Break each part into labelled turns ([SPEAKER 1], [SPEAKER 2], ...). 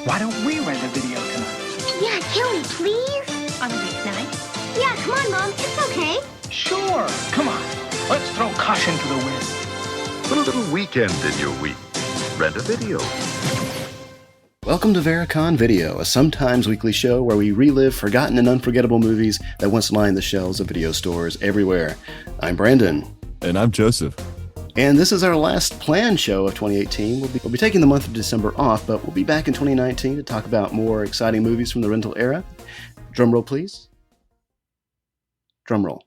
[SPEAKER 1] Why don't we rent a video tonight?
[SPEAKER 2] Yeah, can we please?
[SPEAKER 3] On a weeknight?
[SPEAKER 2] Yeah, come on, Mom. It's okay.
[SPEAKER 1] Sure. Come on. Let's throw caution to the wind.
[SPEAKER 4] Put a little weekend in your week. Rent a video.
[SPEAKER 5] Welcome to Vericon Video, a sometimes weekly show where we relive forgotten and unforgettable movies that once lined the shelves of video stores everywhere. I'm Brandon.
[SPEAKER 6] And I'm Joseph.
[SPEAKER 5] And this is our last planned show of 2018. We'll be taking the month of December off, but we'll be back in 2019 to talk about more exciting movies from the rental era. Drum roll, please. Drum roll.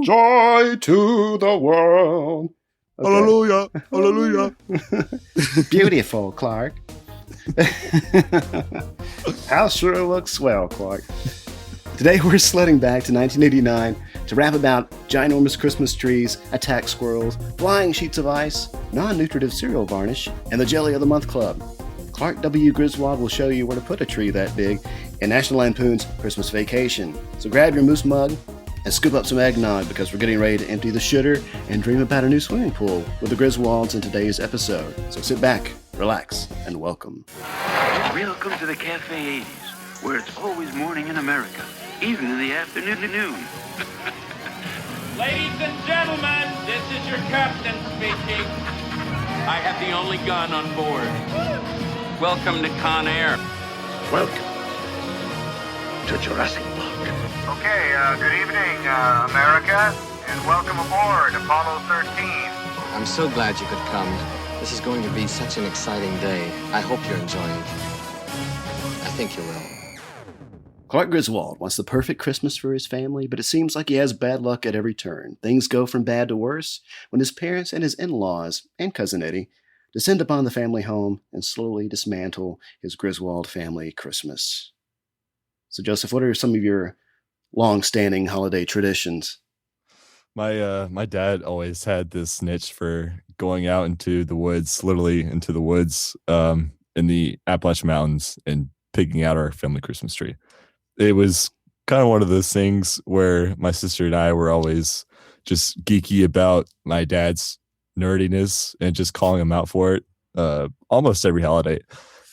[SPEAKER 5] Joy to the world. Okay.
[SPEAKER 6] Hallelujah. Hallelujah.
[SPEAKER 5] Beautiful, Clark. House sure looks swell, Clark. Today we're sledding back to 1989 to rap about ginormous Christmas trees, attack squirrels, flying sheets of ice, non-nutritive cereal varnish, and the Jelly of the Month Club. Clark W. Griswold will show you where to put a tree that big in National Lampoon's Christmas Vacation. So grab your moose mug and scoop up some eggnog because we're getting ready to empty the shitter and dream about a new swimming pool with the Griswolds in today's episode. So sit back, relax, and welcome.
[SPEAKER 7] Welcome to the Cafe 80s, where it's always morning in America, even in the afternoon.
[SPEAKER 8] Ladies and gentlemen, this is your captain speaking. I have the only gun on board. Welcome to Con Air.
[SPEAKER 4] Welcome to Jurassic Park.
[SPEAKER 9] Okay, good evening, America, and welcome aboard Apollo 13.
[SPEAKER 10] I'm so glad you could come. This is going to be such an exciting day. I hope you're enjoying it. I think you will.
[SPEAKER 5] Clark Griswold wants the perfect Christmas for his family, but it seems like he has bad luck at every turn. Things go from bad to worse when his parents and his in-laws, and Cousin Eddie, descend upon the family home and slowly dismantle his Griswold family Christmas. So, Joseph, what are some of your long-standing holiday traditions?
[SPEAKER 6] My dad always had this niche for going out into the woods, literally into the woods in the Appalachian Mountains and picking out our family Christmas tree. It was kind of one of those things where my sister and I were always just geeky about my dad's nerdiness and just calling him out for it almost every holiday.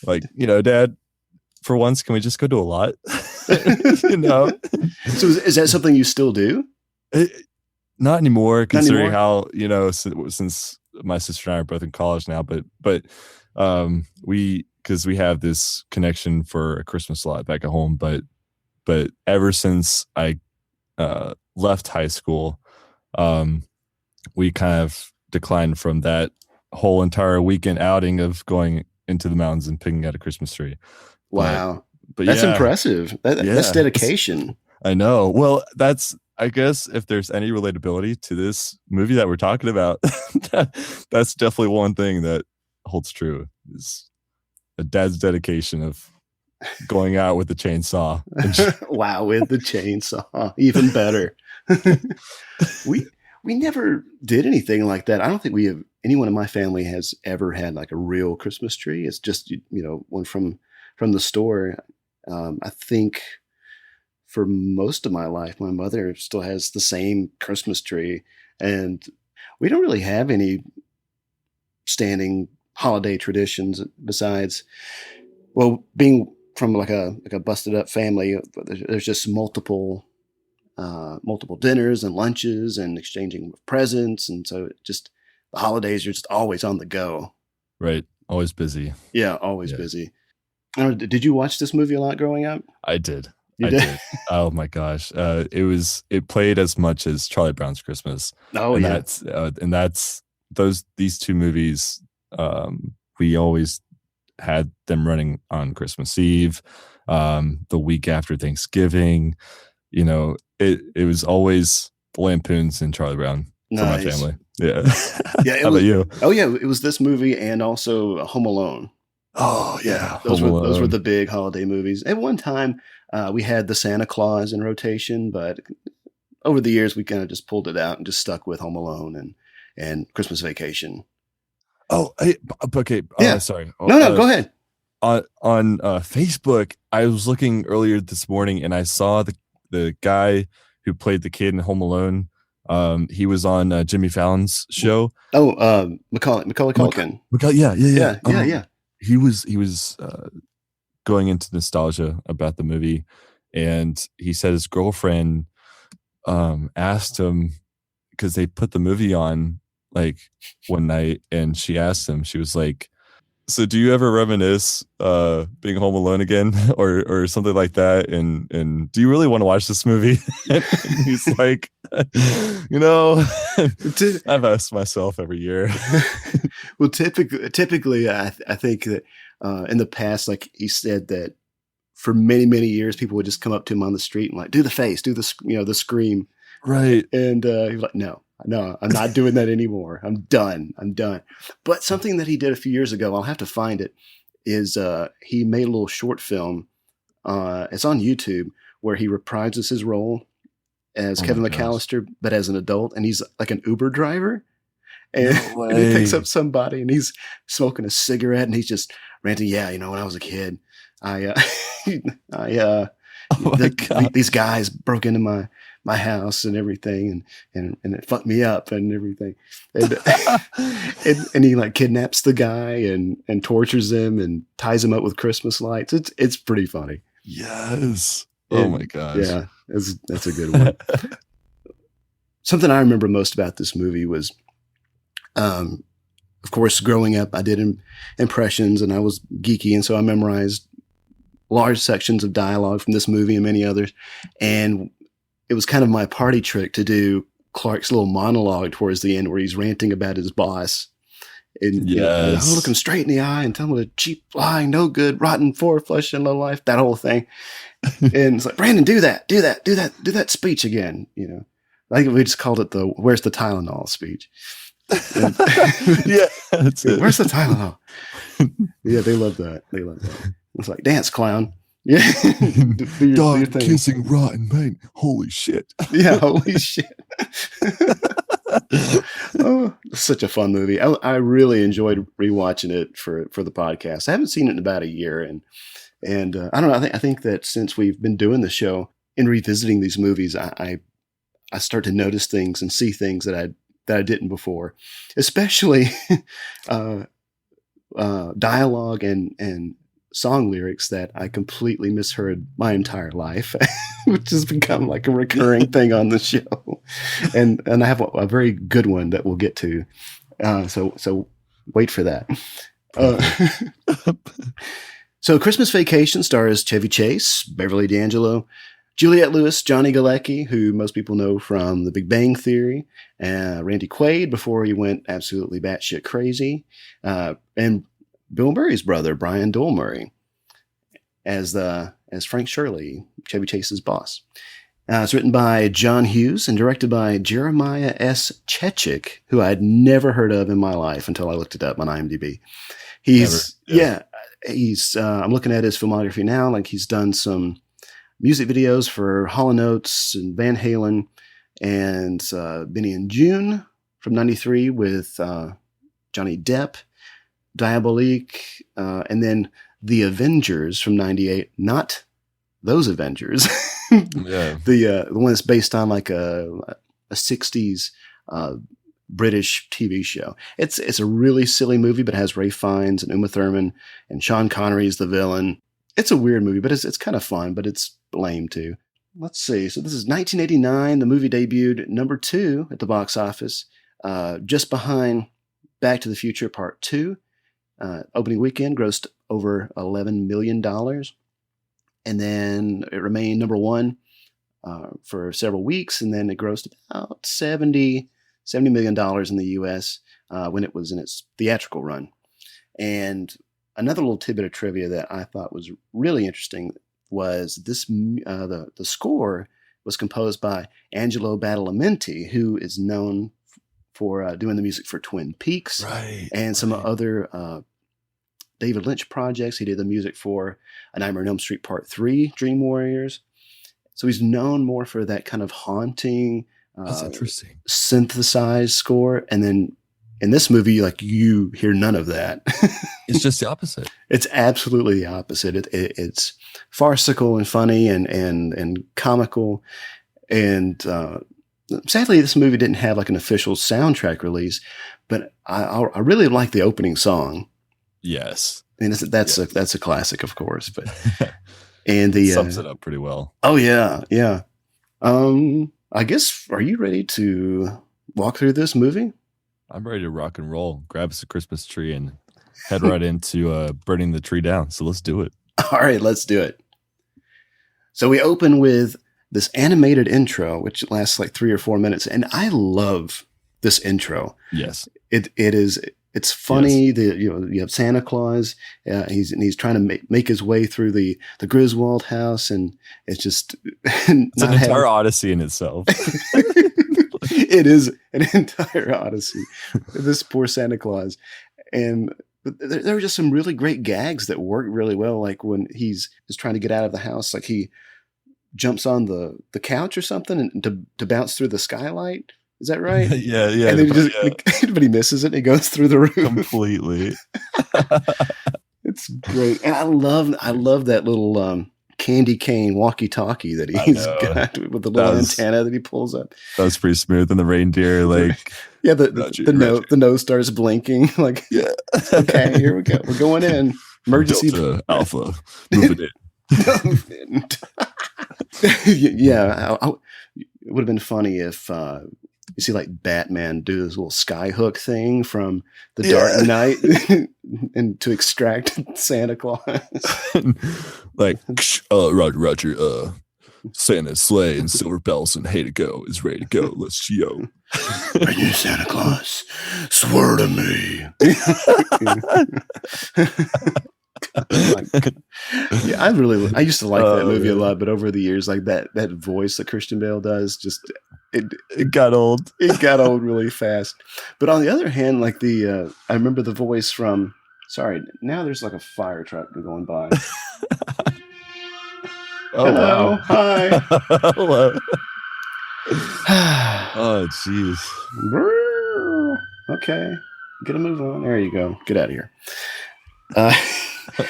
[SPEAKER 6] Like, Dad, for once, can we just go to a lot?
[SPEAKER 5] So is that something you still do?
[SPEAKER 6] Not anymore, considering how, since my sister and I are both in college now, but because we have this connection for a Christmas lot back at home, but ever since I left high school, we kind of declined from that whole entire weekend outing of going into the mountains and picking out a Christmas tree.
[SPEAKER 5] Wow. But that's impressive. That's dedication.
[SPEAKER 6] I know. Well, I guess if there's any relatability to this movie that we're talking about, that's definitely one thing that holds true, is a dad's dedication of going out with the chainsaw.
[SPEAKER 5] Wow, with the chainsaw. Even better. We never did anything like that. I don't think anyone in my family has ever had like a real Christmas tree. It's just, one from the store. I think for most of my life, my mother still has the same Christmas tree, and we don't really have any standing holiday traditions besides, well, being from like a busted up family. There's just multiple dinners and lunches and exchanging presents, and so just the holidays are just always on the go.
[SPEAKER 6] Right, always busy.
[SPEAKER 5] Yeah, always busy. Did you watch this movie a lot growing up?
[SPEAKER 6] I did.
[SPEAKER 5] You
[SPEAKER 6] I
[SPEAKER 5] did?
[SPEAKER 6] Oh my gosh. It played as much as Charlie Brown's Christmas.
[SPEAKER 5] Oh,
[SPEAKER 6] and
[SPEAKER 5] yeah.
[SPEAKER 6] These two movies, we always had them running on Christmas Eve, the week after Thanksgiving. It was always the Lampoons and Charlie Brown for my family. Yeah.
[SPEAKER 5] Yeah.
[SPEAKER 6] How about you?
[SPEAKER 5] Oh yeah. It was this movie and also Home Alone.
[SPEAKER 6] Oh yeah.
[SPEAKER 5] Those were the big holiday movies. At one time, we had the Santa Claus in rotation, but over the years we kind of just pulled it out and just stuck with Home Alone and Christmas Vacation.
[SPEAKER 6] Oh, okay.
[SPEAKER 5] Yeah.
[SPEAKER 6] Sorry.
[SPEAKER 5] No, go ahead.
[SPEAKER 6] On Facebook, I was looking earlier this morning and I saw the guy who played the kid in Home Alone He was on Jimmy Fallon's show.
[SPEAKER 5] Oh, Macaulay Culkin.
[SPEAKER 6] Yeah. He was going into nostalgia about the movie, and he said his girlfriend asked him, because they put the movie on like one night, and she asked him, she was like, so do you ever reminisce being home alone again or something like that, and do you really want to watch this movie? And he's like, I've asked myself every year.
[SPEAKER 5] Well, typically I think that in the past, like he said, that for many years people would just come up to him on the street and like, do the face, do the the scream,
[SPEAKER 6] right?
[SPEAKER 5] And he was like, no, I'm not doing that anymore. I'm done. But something that he did a few years ago, I'll have to find it, is he made a little short film. It's on YouTube, where he reprises his role as Kevin McAllister, but as an adult, and he's like an Uber driver. And, and he picks up somebody, and he's smoking a cigarette, and he's just ranting, yeah, when I was a kid, these guys broke into my house and everything, and it fucked me up and everything, and he like kidnaps the guy and tortures him and ties him up with Christmas lights. It's pretty funny.
[SPEAKER 6] Yes. Oh my gosh.
[SPEAKER 5] Yeah, that's a good one. Something I remember most about this movie was, of course, growing up, I did impressions, and I was geeky, and so I memorized large sections of dialogue from this movie and many others, and it was kind of my party trick to do Clark's little monologue towards the end, where he's ranting about his boss. And I'll look him straight in the eye and tell him, a cheap, lying, no good, rotten, four flush and low life, that whole thing. And it's like, Brandon, do that speech again. I think we just called it the "Where's the Tylenol" speech.
[SPEAKER 6] Yeah, that's it.
[SPEAKER 5] Where's the Tylenol? Yeah, they love that. It's like, dance, clown. Yeah. do
[SPEAKER 6] Dog kissing rotten paint. Holy shit.
[SPEAKER 5] Yeah, holy shit. Oh, such a fun movie. I really enjoyed rewatching it for the podcast. I haven't seen it in about a year, and I don't know. I think that since we've been doing the show and revisiting these movies, I start to notice things and see things that I didn't before, especially dialogue and song lyrics that I completely misheard my entire life, which has become like a recurring thing on the show. And I have a very good one that we'll get to. So wait for that. So Christmas Vacation stars Chevy Chase, Beverly D'Angelo, Juliette Lewis, Johnny Galecki, who most people know from The Big Bang Theory, Randy Quaid before he went absolutely batshit crazy, and Bill Murray's brother, Brian Doyle Murray, as Frank Shirley, Chevy Chase's boss. It's written by John Hughes and directed by Jeremiah S. Chechik, who I had never heard of in my life until I looked it up on IMDb. I'm looking at his filmography now. Like, he's done some music videos for Hall & Oates and Van Halen, and Benny and June from '93 with Johnny Depp, Diabolique, and then The Avengers from '98. Not those Avengers.
[SPEAKER 6] Yeah.
[SPEAKER 5] The one that's based on like a 60s British TV show. It's a really silly movie, but it has Ray Fiennes and Uma Thurman, and Sean Connery is the villain. It's a weird movie, but it's kind of fun, but it's lame too. Let's see. So this is 1989. The movie debuted number 2 at the box office, just behind Back to the Future Part 2. Opening weekend grossed over $11 million. And then it remained number 1 for several weeks. And then it grossed about $70 million in the U.S. When it was in its theatrical run. And another little tidbit of trivia that I thought was really interesting was this: the score was composed by Angelo Badalamenti, who is known for doing the music for Twin Peaks, and some other David Lynch projects. He did the music for A Nightmare on Elm Street Part 3, Dream Warriors. So he's known more for that kind of haunting,
[SPEAKER 6] that's interesting,
[SPEAKER 5] synthesized score. And then in this movie, like, you hear none of that.
[SPEAKER 6] It's just the opposite.
[SPEAKER 5] It's absolutely the opposite. It's farcical and funny and comical, and Sadly, this movie didn't have like an official soundtrack release, but I really like the opening song.
[SPEAKER 6] Yes.
[SPEAKER 5] I mean, that's a classic, of course, but and the
[SPEAKER 6] sums it up pretty well.
[SPEAKER 5] Oh yeah. I guess, are you ready to walk through this movie?
[SPEAKER 6] I'm ready to rock and roll. Grab us a Christmas tree and head right into burning the tree down. So let's do it.
[SPEAKER 5] All right, let's do it. So we open with this animated intro, which lasts like 3 or 4 minutes, and I love this intro.
[SPEAKER 6] Yes,
[SPEAKER 5] it's funny. Yes. You have Santa Claus. He's trying to make his way through the Griswold house, and it's just
[SPEAKER 6] it's an entire odyssey in itself.
[SPEAKER 5] It is an entire odyssey. This poor Santa Claus, and there were just some really great gags that work really well. Like when he's just trying to get out of the house, like he jumps on the couch or something and to bounce through the skylight. Is that right?
[SPEAKER 6] Yeah.
[SPEAKER 5] And then but he misses it and he goes through the roof
[SPEAKER 6] completely.
[SPEAKER 5] It's great. And I love that little candy cane walkie-talkie that he's got with the little antenna that he pulls up.
[SPEAKER 6] That was pretty smooth. And the reindeer, like,
[SPEAKER 5] yeah, the nose starts blinking. Like, yeah, okay, here we go. We're going in. Emergency
[SPEAKER 6] Delta, Alpha, moving in.
[SPEAKER 5] Yeah, it would have been funny if you see like Batman do this little skyhook thing from the Dark Knight and to extract Santa Claus.
[SPEAKER 6] Like, Roger, Santa's sleigh and silver bells and hay to go is ready to go. Let's go.
[SPEAKER 5] Are you Santa Claus? Swear to me. Yeah, I used to like that movie a lot, but over the years, like that voice that Christian Bale does, just it got old. It got old really fast. But on the other hand, like I remember the voice from. Sorry, now there's like a fire truck going by. Hello,
[SPEAKER 6] wow.
[SPEAKER 5] Hi,
[SPEAKER 6] hello. Oh, jeez.
[SPEAKER 5] Okay, get a move on. There you go. Get out of here.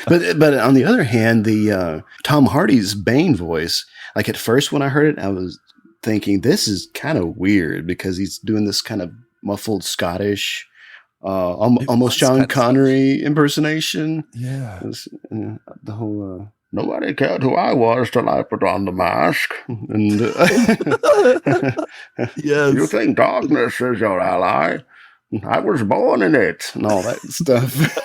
[SPEAKER 5] But on the other hand, the Tom Hardy's Bane voice, like at first when I heard it, I was thinking this is kind of weird because he's doing this kind of muffled Scottish, almost Sean Connery impersonation.
[SPEAKER 6] Yeah,
[SPEAKER 5] the whole nobody cared who I was till I put on the mask, and
[SPEAKER 6] yes,
[SPEAKER 5] you think darkness is your ally? I was born in it, and all that stuff.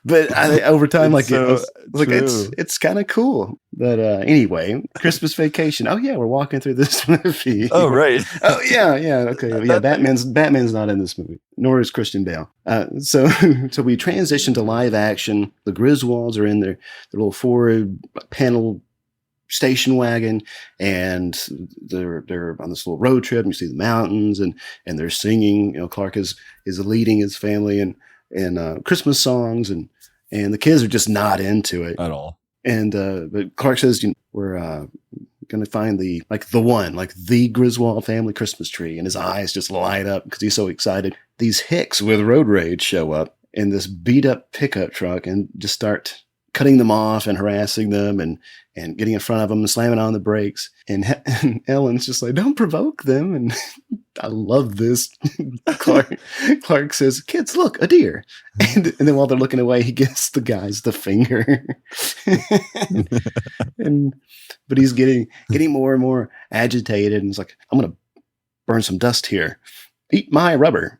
[SPEAKER 5] But over time, it's kind of cool. But anyway, Christmas Vacation. Oh yeah, we're walking through this movie.
[SPEAKER 6] Oh right.
[SPEAKER 5] Oh yeah. Okay. Yeah, Batman's not in this movie, nor is Christian Bale. So we transition to live action. The Griswolds are in their little forward panel station wagon, and they're on this little road trip. And you see the mountains, and they're singing. You know, Clark is leading his family and Christmas songs, and the kids are just not into it
[SPEAKER 6] at all.
[SPEAKER 5] And but Clark says, we're going to find the Griswold family Christmas tree, and his eyes just light up because he's so excited. These hicks with road rage show up in this beat up pickup truck and just start cutting them off and harassing them and getting in front of them and slamming on the brakes. And Ellen's just like, don't provoke them. And I love this. Clark says, kids, look, a deer. And then while they're looking away, he gives the guys the finger. But he's getting more and more agitated. And he's like, I'm going to burn some dust here. Eat my rubber.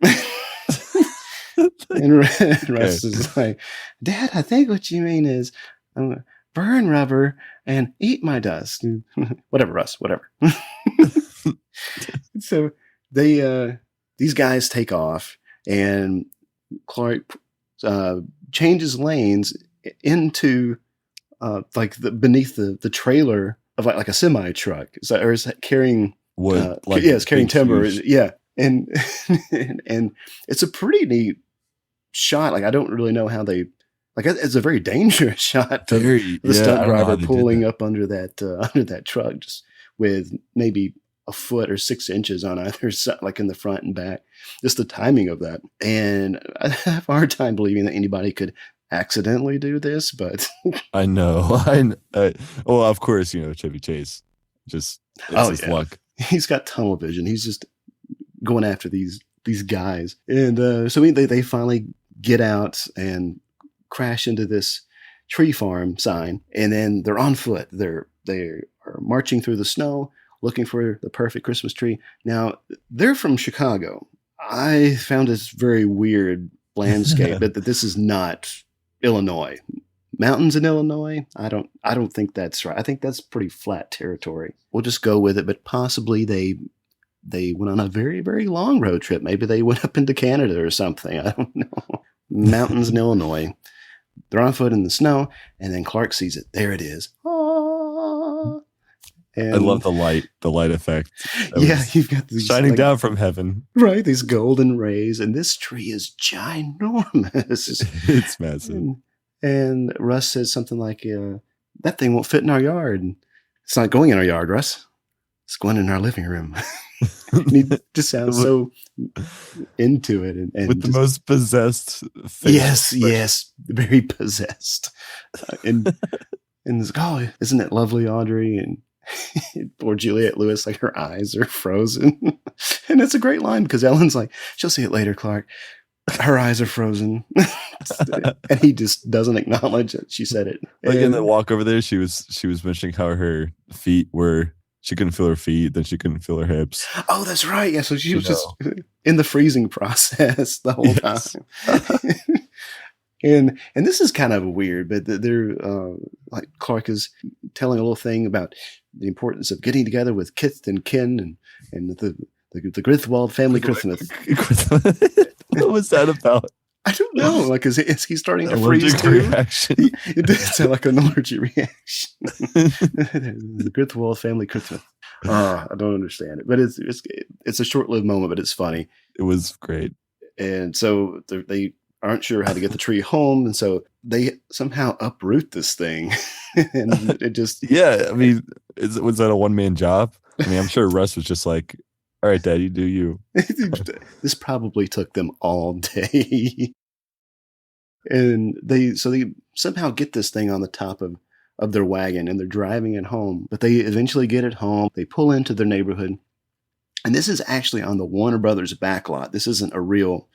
[SPEAKER 5] And Russ is like, Dad, I think what you mean is I'm going to burn rubber and eat my dust. Whatever, Russ, whatever. So these guys take off, and Clark changes lanes into beneath the trailer of like a semi truck. Or is that carrying wood? It's carrying timber. Yeah. And it's a pretty neat shot. Like, I don't really know how they, like, it's a very dangerous shot. The stunt driver pulling up under that truck, just with maybe a foot or 6 inches on either side, like in the front and back. Just the timing of that. And I have a hard time believing that anybody could accidentally do this, but
[SPEAKER 6] I know. Well, of course, Chevy Chase. Just it's his luck.
[SPEAKER 5] he's got tunnel vision. He's just going after these guys. And so they finally get out and crash into this tree farm sign, and then they're on foot. They are marching through the snow looking for the perfect Christmas tree. Now, they're from Chicago. I found this very weird landscape that this is not Illinois. Mountains in Illinois? I don't think that's right. I think that's pretty flat territory. We'll just go with it, but possibly they went on a very, very long road trip. Maybe they went up into Canada or something. I don't know. Mountains in Illinois. They're on foot in the snow, and then Clark sees it. There it is. And
[SPEAKER 6] I love the light effect.
[SPEAKER 5] You've got these
[SPEAKER 6] shining down from heaven.
[SPEAKER 5] Right, these golden rays, and this tree is ginormous.
[SPEAKER 6] It's massive.
[SPEAKER 5] And Russ says something like, that thing won't fit in our yard. It's not going in our yard, Russ. It's going in our living room. And he just sounds so into it. And
[SPEAKER 6] with the most possessed face.
[SPEAKER 5] Yes, very possessed. And it's like, oh, isn't it lovely, Audrey? And poor Juliette Lewis, like her eyes are frozen. And it's a great line because Ellen's like, she'll see it later, Clark. Her eyes are frozen. And he just doesn't acknowledge that she said it.
[SPEAKER 6] Like in the walk over there, she was mentioning how her feet were, she couldn't feel her feet, then she couldn't feel her hips.
[SPEAKER 5] Oh, that's right. Yeah, so she was just in the freezing process the whole time. And this is kind of weird, but they're like Clark is telling a little thing about the importance of getting together with kith and kin and the Griswold family Christmas.
[SPEAKER 6] What was that about?
[SPEAKER 5] I don't know. Like, is he starting to freeze too?
[SPEAKER 6] Reaction.
[SPEAKER 5] It did sound like an allergic reaction. The Griswold family Christmas. I don't understand it, but it's a short-lived moment, but it's funny.
[SPEAKER 6] It was great.
[SPEAKER 5] And so they aren't sure how to get the tree home, and so they somehow uproot this thing, and it just
[SPEAKER 6] I mean, was that a one-man job? I mean, I'm sure Russ was just like, all right, Daddy, do you.
[SPEAKER 5] This probably took them all day. And they somehow get this thing on the top of their wagon, and they're driving it home, but they eventually get it home. They pull into their neighborhood, and this is actually on the Warner Brothers back lot. This isn't a real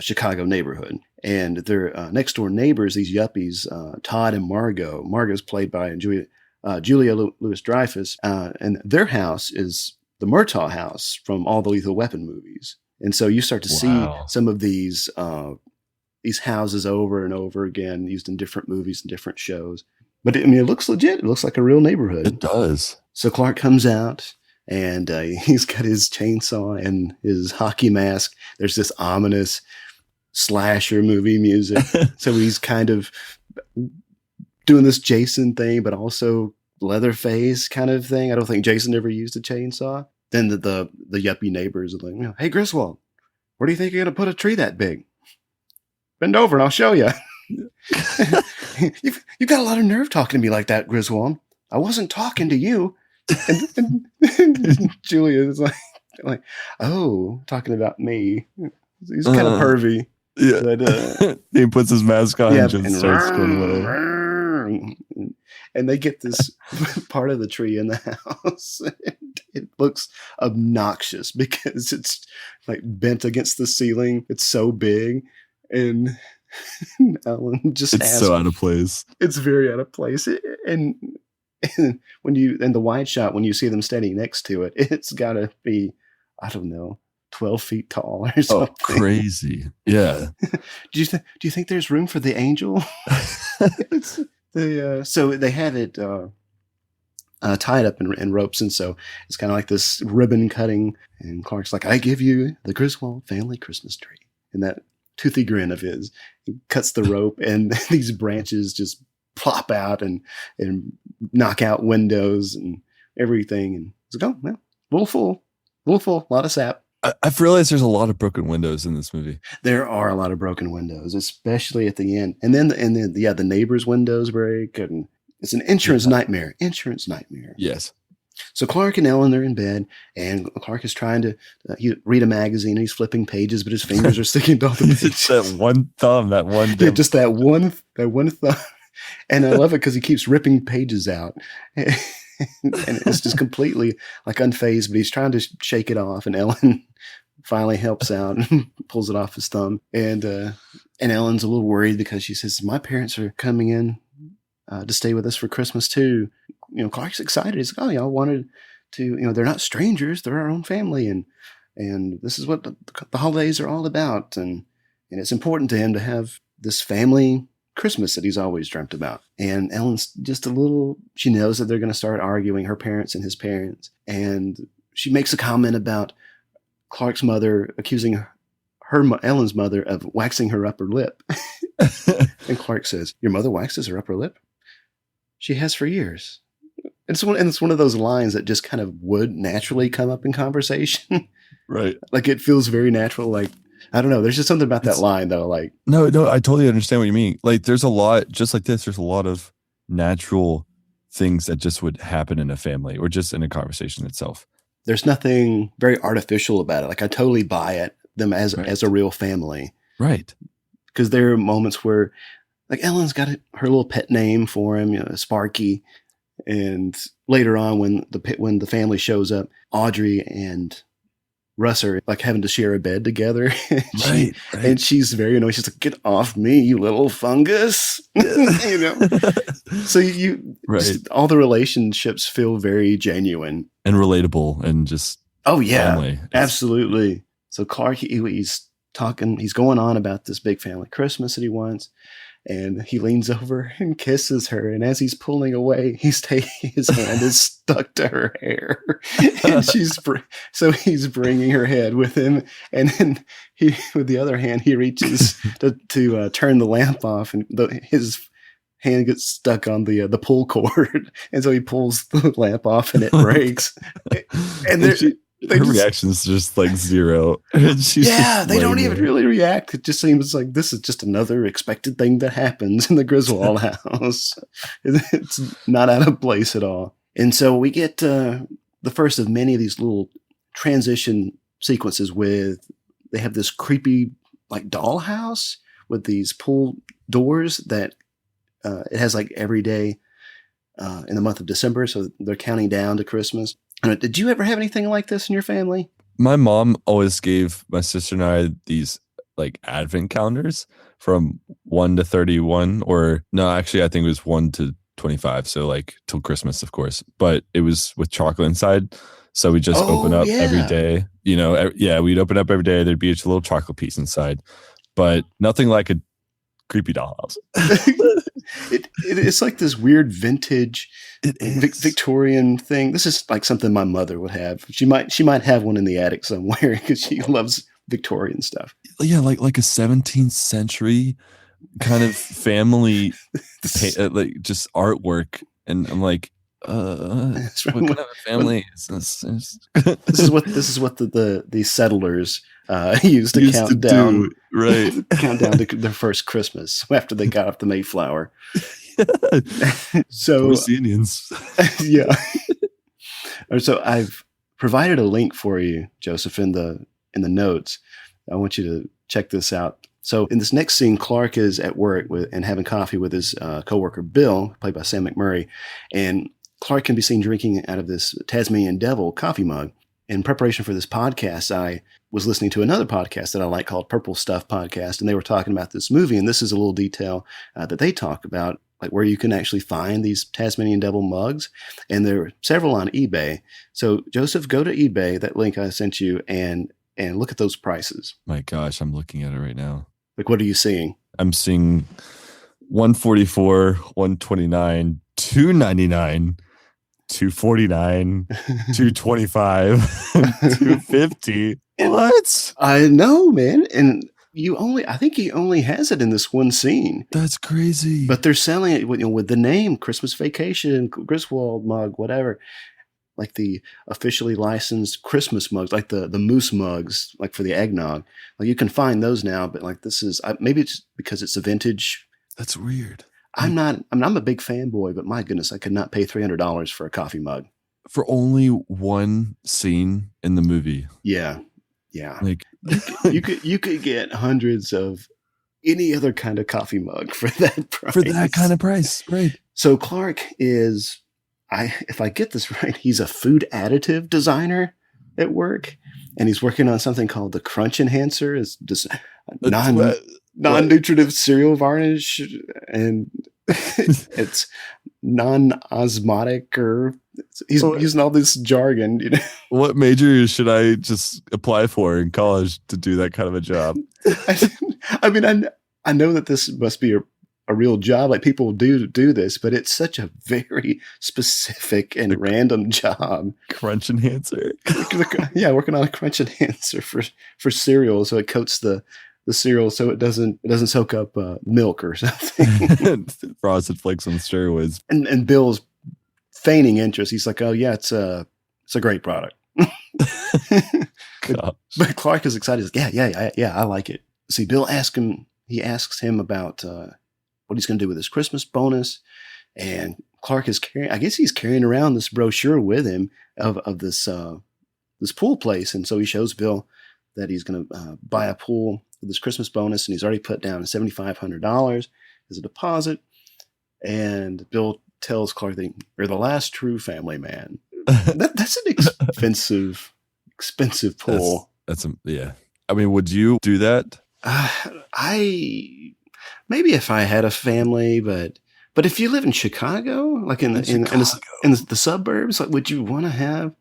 [SPEAKER 5] Chicago neighborhood. And their next door neighbors, these yuppies, Todd and Margot. Margot's played by Julia Louis-Dreyfus, and their house is the Murtaugh house from all the Lethal Weapon movies. And so you start to see some of these houses over and over again, used in different movies and different shows. But it looks legit. It looks like a real neighborhood.
[SPEAKER 6] It does.
[SPEAKER 5] So Clark comes out, and he's got his chainsaw and his hockey mask. There's this ominous slasher movie music. So he's kind of doing this Jason thing, but also Leatherface kind of thing. I don't think Jason ever used a chainsaw. Then the yuppie neighbors are like, hey, Griswold, where do you think you're going to put a tree that big? Bend over and I'll show you. You've got a lot of nerve talking to me like that, Griswold. I wasn't talking to you. And Julia is like, oh, talking about me. He's kind of pervy.
[SPEAKER 6] Yeah.
[SPEAKER 5] But,
[SPEAKER 6] he puts his mask on and starts going away.
[SPEAKER 5] And they get this part of the tree in the house. It looks obnoxious because it's like bent against the ceiling. It's so big. And Ellen just
[SPEAKER 6] it's so out of place.
[SPEAKER 5] It's very out of place. And when the wide shot, when you see them standing next to it, it's got to be, I don't know, 12 feet tall or something.
[SPEAKER 6] Oh, crazy. Yeah.
[SPEAKER 5] Do you think there's room for the angel? So they have it tied up in ropes, and so it's kind of like this ribbon cutting, and Clark's like, I give you the Griswold family Christmas tree. And that toothy grin of his, he cuts the rope, and these branches just plop out and knock out windows and everything. And it's like, oh, well, little full, a lot of sap.
[SPEAKER 6] I've realized there's a lot of broken windows in this movie.
[SPEAKER 5] There are a lot of broken windows, especially at the end. And then the neighbors' windows break, and it's an insurance nightmare. Insurance nightmare.
[SPEAKER 6] Yes.
[SPEAKER 5] So Clark and Ellen are in bed, and Clark is trying to read a magazine, and he's flipping pages, but his fingers are sticking to all the pages.
[SPEAKER 6] It's that one thumb, that one.
[SPEAKER 5] Yeah, just that one thumb. And I love it because he keeps ripping pages out. and it's just completely like unfazed, but he's trying to shake it off. And Ellen finally helps out and pulls it off his thumb. And Ellen's a little worried because she says, my parents are coming in to stay with us for Christmas too. You know, Clark's excited. He's like, oh, y'all wanted to, you know, they're not strangers. They're our own family. And this is what the holidays are all about. And it's important to him to have this family Christmas that he's always dreamt about. And Ellen's just she knows that they're going to start arguing, her parents and his parents. And she makes a comment about Clark's mother accusing Ellen's mother of waxing her upper lip. And Clark says, your mother waxes her upper lip? She has for years. And it's one of those lines that just kind of would naturally come up in conversation.
[SPEAKER 6] Right.
[SPEAKER 5] Like it feels very natural. Like, I don't know. There's just something about that line though. Like,
[SPEAKER 6] no, I totally understand what you mean. Like there's a lot, just like this, there's a lot of natural things that just would happen in a family or just in a conversation itself.
[SPEAKER 5] There's nothing very artificial about it. Like I totally buy it, them as a real family.
[SPEAKER 6] Right.
[SPEAKER 5] Because there are moments where like Ellen's got her little pet name for him, you know, Sparky. And later on when the family shows up, Audrey and Russ are like having to share a bed together. Right. And she's very annoyed. She's like, get off me, you little fungus. You know? So all the relationships feel very genuine.
[SPEAKER 6] And relatable and just family.
[SPEAKER 5] Absolutely. So Clark, he's going on about this big family Christmas that he wants. And he leans over and kisses her. And as he's pulling away, his hand is stuck to her hair. And so he's bringing her head with him. And then with the other hand, he reaches to turn the lamp off. And his hand gets stuck on the pull cord. And so he pulls the lamp off and it breaks. And
[SPEAKER 6] her reaction is just like zero.
[SPEAKER 5] They don't even really react. It just seems like this is just another expected thing that happens in the Griswold house. It's not out of place at all. And so we get the first of many of these little transition sequences they have this creepy like dollhouse with these pull doors that it has like every day in the month of December. So they're counting down to Christmas. Did you ever have anything like this in your family?
[SPEAKER 6] My mom always gave my sister and I these like advent calendars from 1 to 31, or no, actually I think it was 1 to 25. So like till Christmas, of course, but it was with chocolate inside. So we just open up every day, you know, we'd open up every day. There'd be a little chocolate piece inside, but nothing like a creepy dollhouse.
[SPEAKER 5] It's like this weird vintage Victorian thing. This is like something my mother would have. She might have one in the attic somewhere because she loves Victorian stuff.
[SPEAKER 6] Yeah, like a 17th century kind of family, like just artwork. And I'm like, what kind of a family is this? This
[SPEAKER 5] is what the settlers used to count down,
[SPEAKER 6] right?
[SPEAKER 5] Count down to their first Christmas after they got off the Mayflower. So
[SPEAKER 6] the Indians.
[SPEAKER 5] Yeah. So I've provided a link for you, Joseph, in the notes. I want you to check this out. So in this next scene, Clark is at work and having coffee with his coworker Bill, played by Sam McMurray, and Clark can be seen drinking out of this Tasmanian Devil coffee mug. In preparation for this podcast, I was listening to another podcast that I like called Purple Stuff Podcast, and they were talking about this movie, and this is a little detail that they talk about, like where you can actually find these Tasmanian Devil mugs, and there are several on eBay. So, Joseph, go to eBay, that link I sent you, and look at those prices.
[SPEAKER 6] My gosh, I'm looking at it right now.
[SPEAKER 5] Like, what are you seeing?
[SPEAKER 6] I'm seeing $144, $129, $299. $249, $225, $250. What?
[SPEAKER 5] I know, man. And I think he only has it in this one scene.
[SPEAKER 6] That's crazy.
[SPEAKER 5] But they're selling it with the name Christmas Vacation, Griswold mug, whatever. Like the officially licensed Christmas mugs, like the moose mugs, like for the eggnog. Like you can find those now, but like this is maybe it's because it's a vintage.
[SPEAKER 6] That's weird.
[SPEAKER 5] I'm a big fanboy, but my goodness, I could not pay $300 for a coffee mug.
[SPEAKER 6] For only one scene in the movie.
[SPEAKER 5] Yeah. Yeah.
[SPEAKER 6] Like
[SPEAKER 5] you could get hundreds of any other kind of coffee mug for that price.
[SPEAKER 6] For that kind of price, right.
[SPEAKER 5] So Clark is if I get this right, he's a food additive designer at work, and he's working on something called the Crunch Enhancer. It's just non-nutritive cereal varnish, and it's non-osmotic, or he's using all this jargon. You know,
[SPEAKER 6] what major should I just apply for in college to do that kind of a job?
[SPEAKER 5] I mean, I know that this must be a real job. Like, people do this, but it's such a very specific and random job.
[SPEAKER 6] Crunch enhancer.
[SPEAKER 5] Yeah, working on a crunch enhancer for cereal, so it coats the cereal so it doesn't soak up milk or something.
[SPEAKER 6] Frosted Flakes on steroids.
[SPEAKER 5] And Bill's feigning interest. He's like, "Oh yeah, it's a great product." but Clark is excited. He's like, yeah, I like it. See, Bill asks him about what he's going to do with his Christmas bonus, and Clark is carrying around this brochure with him of this pool place, and so he shows Bill that he's going to buy a pool with his Christmas bonus, and he's already put down $7,500 as a deposit. And Bill tells Clark that you're the last true family man. That's an expensive pool.
[SPEAKER 6] Yeah. I mean, would you do that?
[SPEAKER 5] Maybe if I had a family, but if you live in Chicago, like in the suburbs, like, would you want to have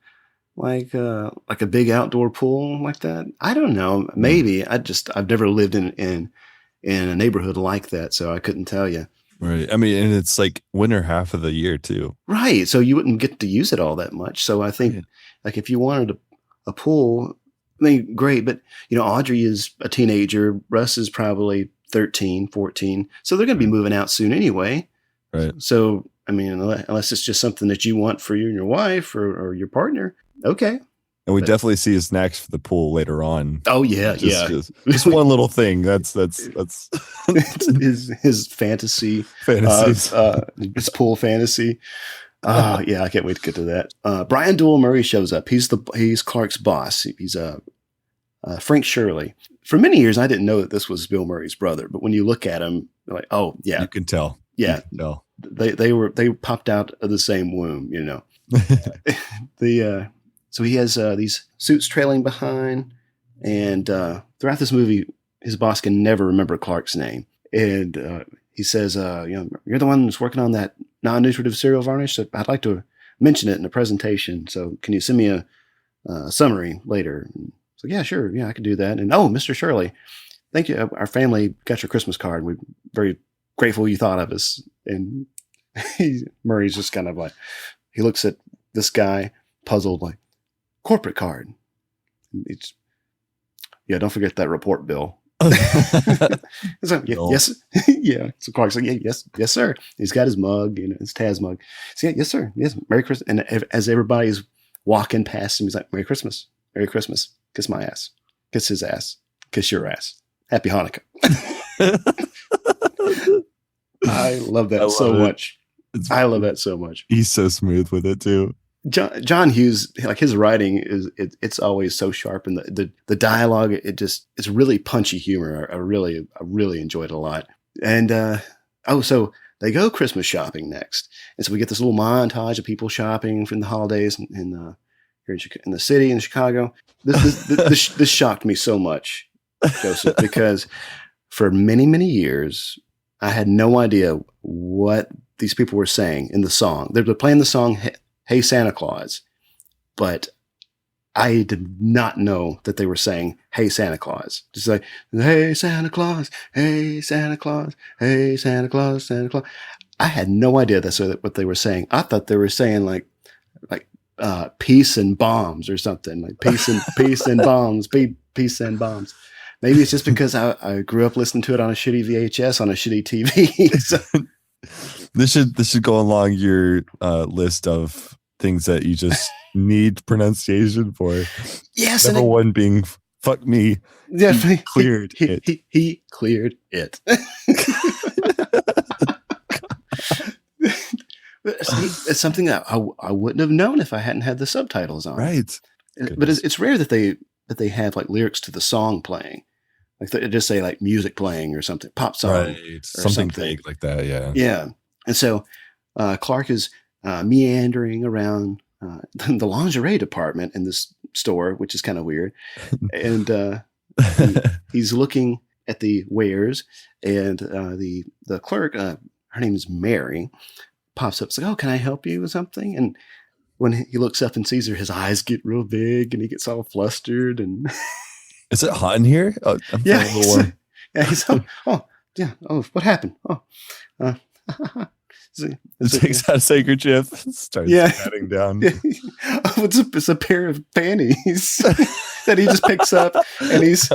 [SPEAKER 5] like a big outdoor pool like that? I don't know. Maybe. I've never lived in a neighborhood like that, so I couldn't tell you.
[SPEAKER 6] Right. I mean, and it's like winter half of the year too.
[SPEAKER 5] Right. So you wouldn't get to use it all that much. So I think like if you wanted a pool, I mean, great. But, you know, Audrey is a teenager. Russ is probably 13, 14. So they're going to be moving out soon anyway.
[SPEAKER 6] Right.
[SPEAKER 5] So, I mean, unless it's just something that you want for you and your wife or your partner. Okay.
[SPEAKER 6] And we definitely see his snacks for the pool later on.
[SPEAKER 5] Oh yeah,
[SPEAKER 6] just one little thing. That's
[SPEAKER 5] his fantasy, his pool fantasy. Yeah, I can't wait to get to that. Brian Doyle Murray shows up. He's Clark's boss. He's Frank Shirley. For many years, I didn't know that this was Bill Murray's brother. But when you look at him, like, oh yeah,
[SPEAKER 6] you can tell.
[SPEAKER 5] Yeah,
[SPEAKER 6] no,
[SPEAKER 5] they popped out of the same womb. You know, So he has these suits trailing behind, and throughout this movie, his boss can never remember Clark's name. And he says, you're the one who's working on that non-nutritive cereal varnish. So I'd like to mention it in a presentation. So can you send me a summary later? So yeah, sure. Yeah, I can do that. And Mr. Shirley, thank you. Our family got your Christmas card. We're very grateful you thought of us. And Murray's just kind of like, he looks at this guy puzzled, like, corporate card. Don't forget that report bill. So, yes, yeah. So Clark's like, yes, sir. He's got his mug, his Taz mug. So yes, sir. Yes, Merry Christmas. And as everybody's walking past him, he's like, Merry Christmas, Merry Christmas. Kiss my ass, kiss his ass, kiss your ass. Happy Hanukkah. I love that so much. I love that so much.
[SPEAKER 6] He's so smooth with it too.
[SPEAKER 5] John Hughes, like, his writing it's always so sharp, and the dialogue, it's really punchy humor. I really enjoyed it a lot. And so they go Christmas shopping next, and so we get this little montage of people shopping from the holidays in the city in Chicago. This shocked me so much, Joseph, because for many years I had no idea what these people were saying in the song. They're playing the song Hey Santa Claus, but I did not know that they were saying Hey Santa Claus. Just like, Hey Santa Claus, Hey Santa Claus, Hey Santa Claus, Santa Claus. I had no idea that's what they were saying. I thought they were saying like peace and bombs or something, like peace and bombs, peace and bombs. Maybe it's just because I grew up listening to it on a shitty VHS on a shitty TV. So.
[SPEAKER 6] This should go along your list of things that you just need pronunciation for.
[SPEAKER 5] Yes,
[SPEAKER 6] number one being "fuck me."
[SPEAKER 5] Definitely
[SPEAKER 6] cleared it.
[SPEAKER 5] He cleared it. It's something that I wouldn't have known if I hadn't had the subtitles on.
[SPEAKER 6] Right.
[SPEAKER 5] But it's rare that they have like lyrics to the song playing. Like they just say like music playing or something, pop song,
[SPEAKER 6] right? Something vague like that, yeah.
[SPEAKER 5] Yeah. And so Clark is meandering around the lingerie department in this store, which is kind of weird. And he's looking at the wares, and the clerk, her name is Mary, pops up. It's like, oh, can I help you with something? And when he looks up and sees her, his eyes get real big, and he gets all flustered. And
[SPEAKER 6] is it hot in here? Oh, I'm
[SPEAKER 5] yeah,
[SPEAKER 6] feeling a little warm.
[SPEAKER 5] he's yeah. Oh, what happened?
[SPEAKER 6] He takes out a handkerchief, starts patting down.
[SPEAKER 5] Yeah. It's a pair of panties that he just picks up, and he's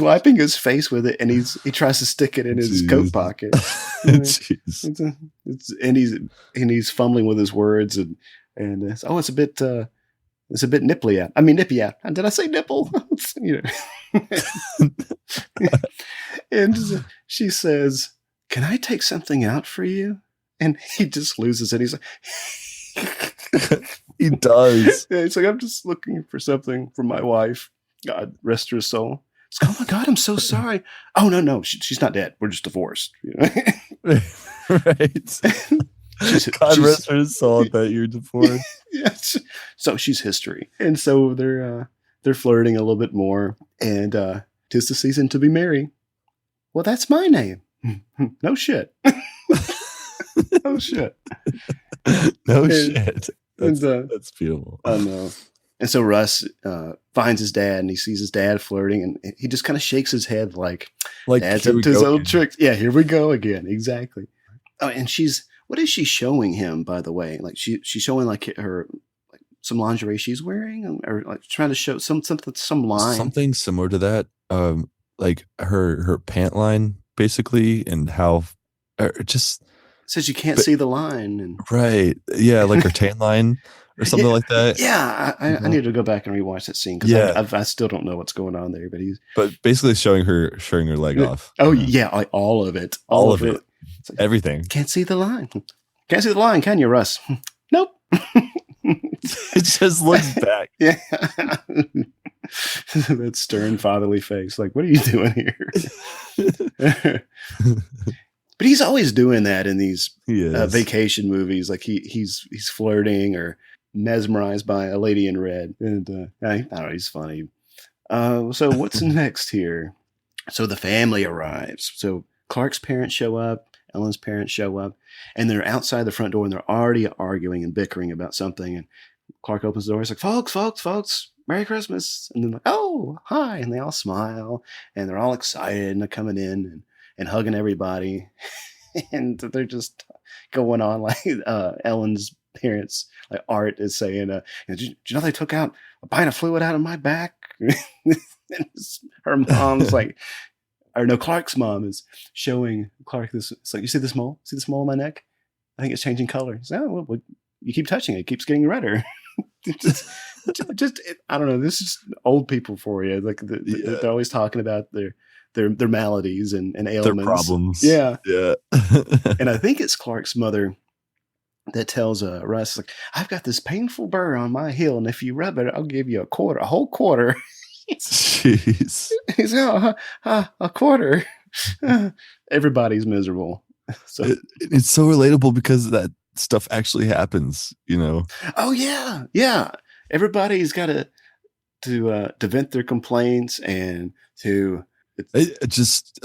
[SPEAKER 5] wiping his face with it, and he tries to stick it in his coat pocket. And he's fumbling with his words, and it's a bit nipply out. I mean, nippy out. Did I say nipple? And she says, "Can I take something out for you?" And he just loses it. He's like,
[SPEAKER 6] he does.
[SPEAKER 5] Yeah, he's like, "I'm just looking for something for my wife. God rest her soul." It's like, "Oh my God, I'm so sorry." "Oh, no, she's not dead. We're just divorced."
[SPEAKER 6] Right. God rest her soul that you're divorced.
[SPEAKER 5] Yes. So she's history. And so they're flirting a little bit more. And 'tis the season to be merry. "Well, that's my name." "No shit." Oh shit!
[SPEAKER 6] Shit. That's beautiful.
[SPEAKER 5] I know. And so Russ finds his dad, and he sees his dad flirting, and he just kind of shakes his head like Dad's up to his old tricks. Yeah, here we go again. Exactly. Oh, and what is she showing him, by the way? Like she's showing like her some lingerie she's wearing, or like trying to show some line,
[SPEAKER 6] something similar to that. Like her pant line, basically, and how just.
[SPEAKER 5] Says you can't see the line. And
[SPEAKER 6] right. Yeah, like her tan line or something like that.
[SPEAKER 5] Yeah, I need to go back and rewatch that scene because I still don't know what's going on there. But
[SPEAKER 6] basically showing her leg off.
[SPEAKER 5] Oh, yeah, like all of it.
[SPEAKER 6] All of it.
[SPEAKER 5] Like,
[SPEAKER 6] everything.
[SPEAKER 5] Can't see the line. Can't see the line, can you, Russ? Nope.
[SPEAKER 6] It just looks back.
[SPEAKER 5] Yeah. That stern fatherly face. Like, what are you doing here? But he's always doing that in these vacation movies. Like he's flirting or mesmerized by a lady in red. And I don't know, he's funny. So what's next here? So the family arrives. So Clark's parents show up. Ellen's parents show up. And they're outside the front door, and they're already arguing and bickering about something. And Clark opens the door. He's like, folks, Merry Christmas. And they're like, "Oh, hi." And they all smile. And they're all excited. And they're coming in and hugging everybody. And they're just going on like Ellen's parents, like Art is saying, "Did you know they took out a pint of fluid out of my back?" Her mom's like, or no, Clark's mom is showing Clark this. It's like, "You see this mole? See this mole on my neck? I think it's changing color." He's like, "Oh, well, you keep touching it. It keeps getting redder." I don't know. This is old people for you. Like they're always talking about their maladies and ailments.
[SPEAKER 6] Their problems.
[SPEAKER 5] Yeah.
[SPEAKER 6] Yeah.
[SPEAKER 5] And I think it's Clark's mother that tells Russ, like, "I've got this painful burr on my heel, and if you rub it, I'll give you a whole quarter."
[SPEAKER 6] Jeez.
[SPEAKER 5] He's like, a quarter. Everybody's miserable. So
[SPEAKER 6] it's so relatable because that stuff actually happens, you know?
[SPEAKER 5] Oh yeah. Yeah. Everybody's got to vent their complaints and to
[SPEAKER 6] just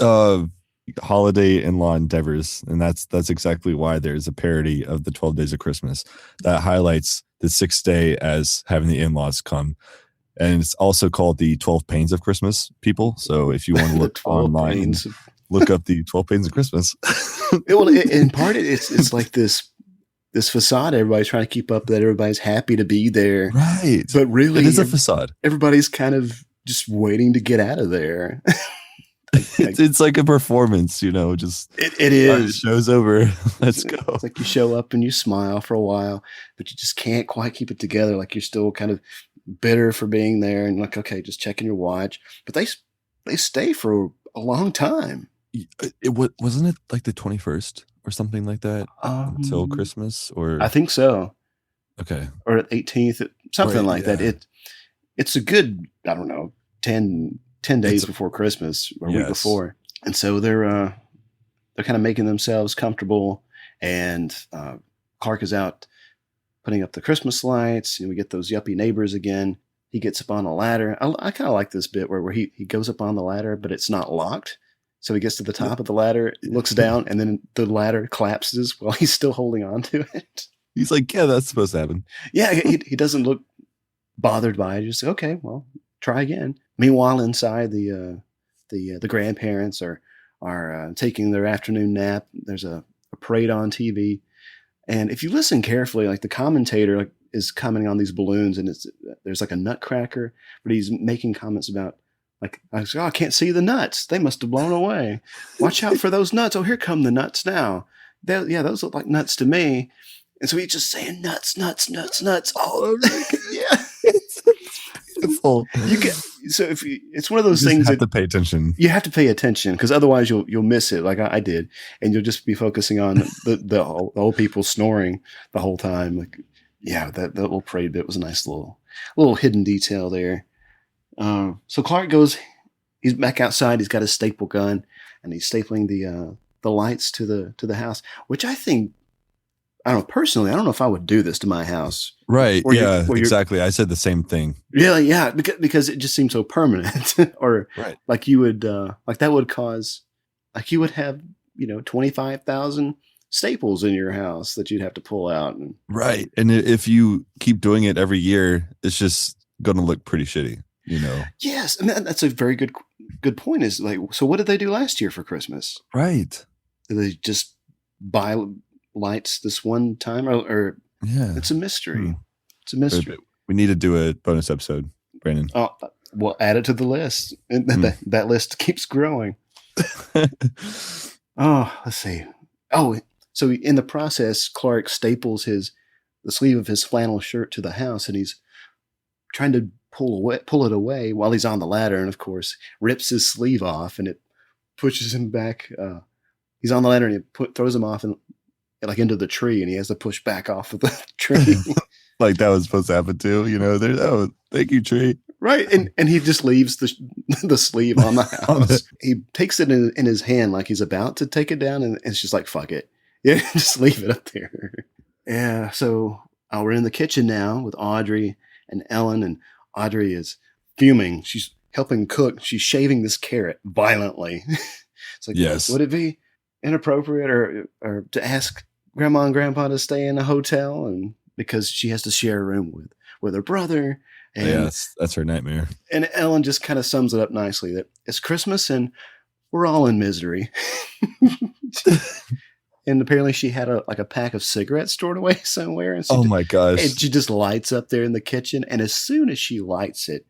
[SPEAKER 6] holiday in-law endeavors. And that's exactly why there's a parody of the 12 Days of Christmas that highlights the 6th day as having the in-laws come. And it's also called the 12 Pains of Christmas, people. So if you want to look online, look up the 12 Pains of Christmas.
[SPEAKER 5] In part, it's like this facade everybody's trying to keep up, that everybody's happy to be there.
[SPEAKER 6] Right.
[SPEAKER 5] But really,
[SPEAKER 6] it is a facade.
[SPEAKER 5] Everybody's kind of just waiting to get out of there.
[SPEAKER 6] It's like a performance, you know, just
[SPEAKER 5] it is.
[SPEAKER 6] Show's over. Let's go.
[SPEAKER 5] It's like you show up and you smile for a while, but you just can't quite keep it together. Like you're still kind of bitter for being there, and like, okay, just checking your watch. But they stay for a long time.
[SPEAKER 6] Wasn't it like the 21st or something like that until Christmas? Or
[SPEAKER 5] I think so.
[SPEAKER 6] Okay.
[SPEAKER 5] Or 18th, something like that. It's a good, I don't know, 10 days before Christmas or a week before. And so they're kind of making themselves comfortable, and Clark is out putting up the Christmas lights. We get those yuppie neighbors again. He gets up on a ladder. I kind of like this bit where he goes up on the ladder, but it's not locked. So he gets to the top of the ladder, looks down, and then the ladder collapses while he's still holding on to it.
[SPEAKER 6] He's like, yeah, that's supposed to happen.
[SPEAKER 5] Yeah, he doesn't look bothered by it. Just okay, well, try again. Meanwhile, inside the grandparents are taking their afternoon nap. There's a parade on TV, and if you listen carefully, like the commentator is commenting on these balloons, and there's like a nutcracker, but he's making comments about like, I can't see the nuts. They must have blown away. Watch out for those nuts. Oh, here come the nuts now. Those look like nuts to me. And so he's just saying nuts, nuts, nuts, nuts all over. Yeah. It's beautiful. It's one of those things
[SPEAKER 6] you have to pay attention.
[SPEAKER 5] You have to pay attention because otherwise you'll miss it, like I did, and you'll just be focusing on the old people snoring the whole time. Like, yeah, that little parade bit was a nice little hidden detail there. So Clark goes. He's back outside. He's got his staple gun, and he's stapling the lights to the house, which I think. I don't know, personally, I don't know if I would do this to my house.
[SPEAKER 6] Right. Yeah, exactly. I said the same thing.
[SPEAKER 5] Really? Yeah. Because it just seems so permanent or
[SPEAKER 6] right.
[SPEAKER 5] Like you would, like that would cause, like you would have, 25,000 staples in your house that you'd have to pull out.
[SPEAKER 6] Right. And if you keep doing it every year, it's just going to look pretty shitty,
[SPEAKER 5] Yes. And that's a very good point is like, so what did they do last year for Christmas?
[SPEAKER 6] Right.
[SPEAKER 5] Did they just buy lights this one time or
[SPEAKER 6] yeah,
[SPEAKER 5] it's a mystery. It's a mystery.
[SPEAKER 6] We need to do a bonus episode, Brandon.
[SPEAKER 5] Oh, we'll add it to the list. That list keeps growing. Let's see. So in the process, Clark staples the sleeve of his flannel shirt to the house, and he's trying to pull it away while he's on the ladder, and of course rips his sleeve off, and it pushes him back. He's on the ladder, and it throws him off and like into the tree, and he has to push back off of the tree.
[SPEAKER 6] Like that was supposed to happen too, there's thank you, tree.
[SPEAKER 5] Right. And he just leaves the sleeve on the house. He takes it in his hand like he's about to take it down, and it's just like, fuck it. Yeah, just leave it up there. Yeah. So we're in the kitchen now with Audrey and Ellen, and Audrey is fuming. She's helping cook. She's shaving this carrot violently. It's like,
[SPEAKER 6] yes.
[SPEAKER 5] Would it be inappropriate or to ask Grandma and Grandpa to stay in a hotel, and because she has to share a room with her brother? And,
[SPEAKER 6] yeah, that's her nightmare.
[SPEAKER 5] And Ellen just kind of sums it up nicely that it's Christmas and we're all in misery. And apparently she had a pack of cigarettes stored away somewhere. And
[SPEAKER 6] oh my gosh.
[SPEAKER 5] And she just lights up there in the kitchen. And as soon as she lights it,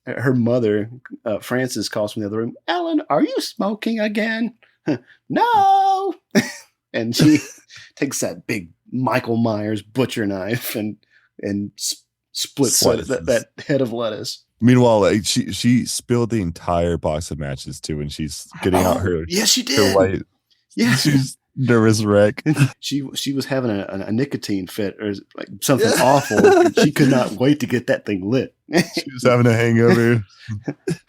[SPEAKER 5] her mother, Frances, calls from the other room, Ellen, are you smoking again? No. And she takes that big Michael Myers butcher knife and splits that head of lettuce.
[SPEAKER 6] Meanwhile, she spilled the entire box of matches too when she's getting out her.
[SPEAKER 5] Yes, she did.
[SPEAKER 6] Her light.
[SPEAKER 5] Yeah,
[SPEAKER 6] she's nervous wreck.
[SPEAKER 5] She was having a nicotine fit or like something awful. She could not wait to get that thing lit.
[SPEAKER 6] She was having a hangover.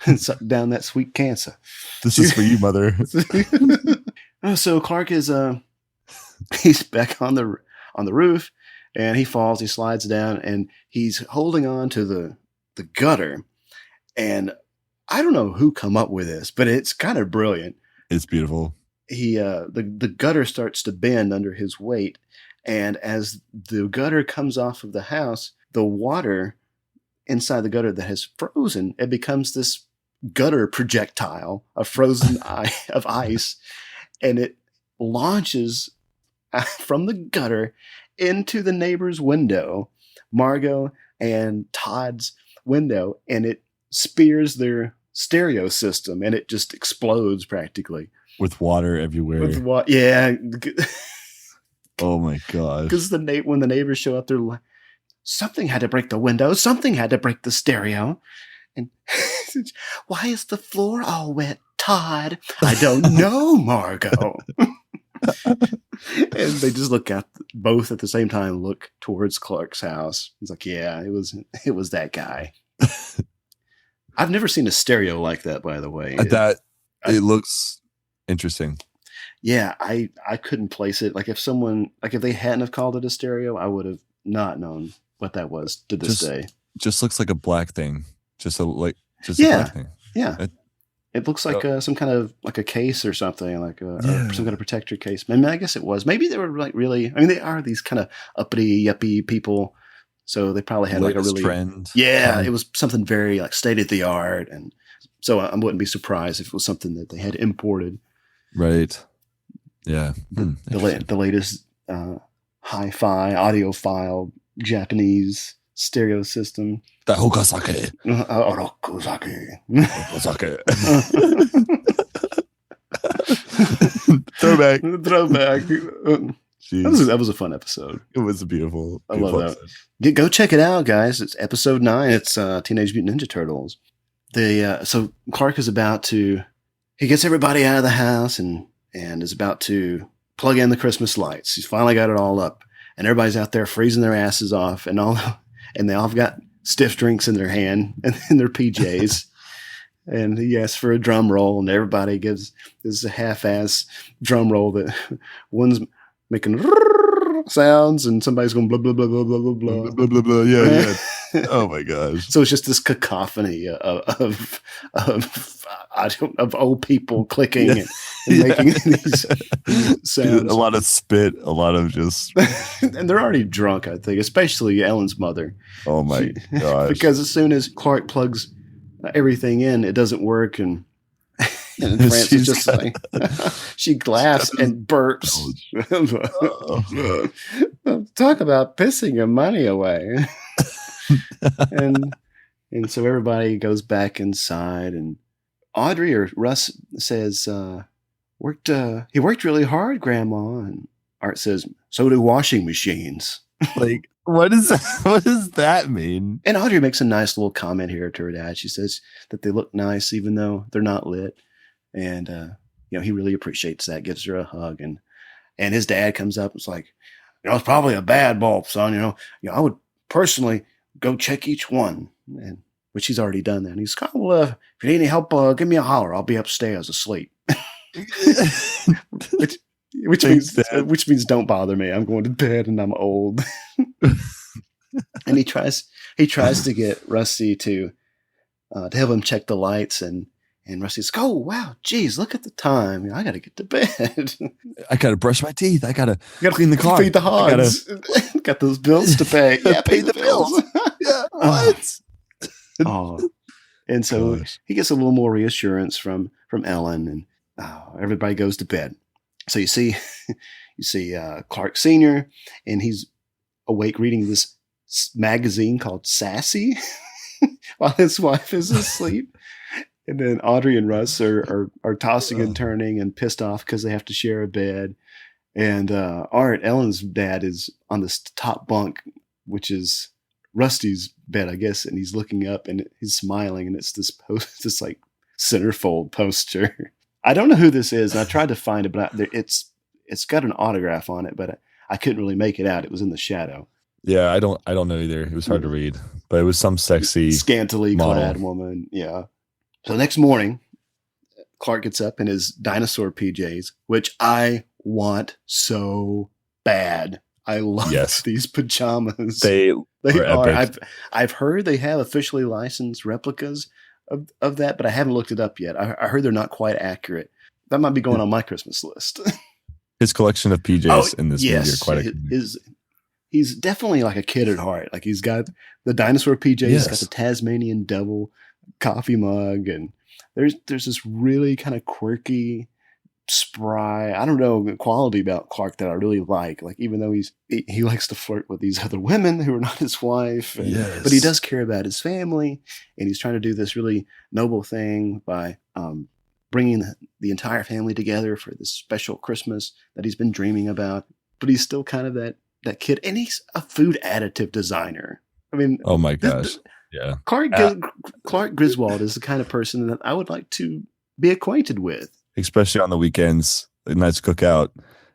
[SPEAKER 5] And suck down that sweet cancer.
[SPEAKER 6] This is for you, mother.
[SPEAKER 5] So Clark is he's back on the roof, and he falls. He slides down, and he's holding on to the gutter. And I don't know who come up with this, but it's kind of brilliant.
[SPEAKER 6] It's beautiful.
[SPEAKER 5] He the gutter starts to bend under his weight, and as the gutter comes off of the house, the water inside the gutter that has frozen, it becomes this gutter projectile of frozen of ice, and it launches from the gutter into the neighbor's window, Margot and Todd's window, and it spears their stereo system, and it just explodes practically.
[SPEAKER 6] With water everywhere.
[SPEAKER 5] Yeah.
[SPEAKER 6] Oh my god.
[SPEAKER 5] Because when the neighbors show up, they're like, something had to break the window. Something had to break the stereo. And why is the floor all wet, Todd? I don't know, Margot. And they just look at both at the same time, look towards Clark's house. He's like, yeah, it was that guy. I've never seen a stereo like that, by the way.
[SPEAKER 6] It looks interesting.
[SPEAKER 5] Yeah, I couldn't place it. Like if they hadn't have called it a stereo, I would have not known what that was to this day.
[SPEAKER 6] Just looks like a black thing. Just a black thing.
[SPEAKER 5] Yeah. It looks like some kind of like a case or something, like or some kind of protector case. I mean, I guess it was. Maybe they were like really. I mean, they are these kind of uppity, yuppie people, so they probably had like a really
[SPEAKER 6] trend.
[SPEAKER 5] Yeah, it was something very like state of the art, and so I wouldn't be surprised if it was something that they had imported.
[SPEAKER 6] Right. Yeah.
[SPEAKER 5] The latest hi-fi audiophile Japanese stereo system.
[SPEAKER 6] The Hokasake. Throwback.
[SPEAKER 5] That was a fun episode.
[SPEAKER 6] It was beautiful.
[SPEAKER 5] I love that. Go check it out, guys. It's episode 9. It's Teenage Mutant Ninja Turtles. So Clark is about to. He gets everybody out of the house and is about to plug in the Christmas lights. He's finally got it all up, and everybody's out there freezing their asses off, and they all got stiff drinks in their hand and in their PJs. And he asks for a drum roll, and everybody gives this half-ass drum roll that one's making sounds, and somebody's going blah blah blah blah blah blah blah
[SPEAKER 6] blah blah blah. Yeah. Oh my gosh!
[SPEAKER 5] So it's just this cacophony of old people clicking and making these sounds.
[SPEAKER 6] A lot of spit, a lot of just,
[SPEAKER 5] and they're already drunk. I think, especially Ellen's mother.
[SPEAKER 6] Oh my gosh!
[SPEAKER 5] Because as soon as Clark plugs everything in, it doesn't work, and Frances just like she laughs and burps. Talk about pissing your money away. and so everybody goes back inside, and Audrey or Russ says, he worked really hard, Grandma. And Art says, so do washing machines.
[SPEAKER 6] Like, what does that mean?
[SPEAKER 5] And Audrey makes a nice little comment here to her dad. She says that they look nice even though they're not lit. And, he really appreciates that, gives her a hug. And his dad comes up and is like, it's probably a bad bulb, son. I would personally go check each one. And which he's already done that. And he's kind of, well, if you need any help, give me a holler. I'll be upstairs asleep. which means don't bother me. I'm going to bed and I'm old. And he tries to get Rusty to help him check the lights, and Rusty's like, oh wow, geez, look at the time. I gotta get to bed.
[SPEAKER 6] I gotta brush my teeth. I gotta clean the car.
[SPEAKER 5] Feed the hogs. Got those bills to pay. Yeah, pay the bills.
[SPEAKER 6] Yeah, what?
[SPEAKER 5] Oh, and so he gets a little more reassurance from Ellen, and everybody goes to bed. So you see Clark Sr., and he's awake reading this magazine called Sassy while his wife is asleep. And then Audrey and Russ are tossing and turning and pissed off because they have to share a bed. And Art, Ellen's dad, is on this top bunk, which is Rusty's bed, I guess. And he's looking up and he's smiling, and it's this like centerfold poster. I don't know who this is, and I tried to find it, but it's got an autograph on it, but I couldn't really make it out. It was in the shadow.
[SPEAKER 6] Yeah, I don't know either. It was hard to read, but it was some sexy,
[SPEAKER 5] scantily
[SPEAKER 6] model.
[SPEAKER 5] clad woman. Yeah. So the next morning, Clark gets up in his dinosaur PJs, which I want so bad. I love these pajamas.
[SPEAKER 6] They are.
[SPEAKER 5] I've heard they have officially licensed replicas of that, but I haven't looked it up yet. I heard they're not quite accurate. That might be going on my Christmas list.
[SPEAKER 6] His collection of PJs in this movie are quite
[SPEAKER 5] he's definitely like a kid at heart. Like he's got the dinosaur PJs, he's got the Tasmanian devil coffee mug, and there's this really kind of quirky, spry, I don't know, quality about Clark that I really like. Like even though he likes to flirt with these other women who are not his wife, but he does care about his family, and he's trying to do this really noble thing by bringing the entire family together for this special Christmas that he's been dreaming about. But he's still kind of that kid, and he's a food additive designer. I mean,
[SPEAKER 6] oh my gosh. Yeah.
[SPEAKER 5] Clark Griswold is the kind of person that I would like to be acquainted with.
[SPEAKER 6] Especially on the weekends, the nights cook out,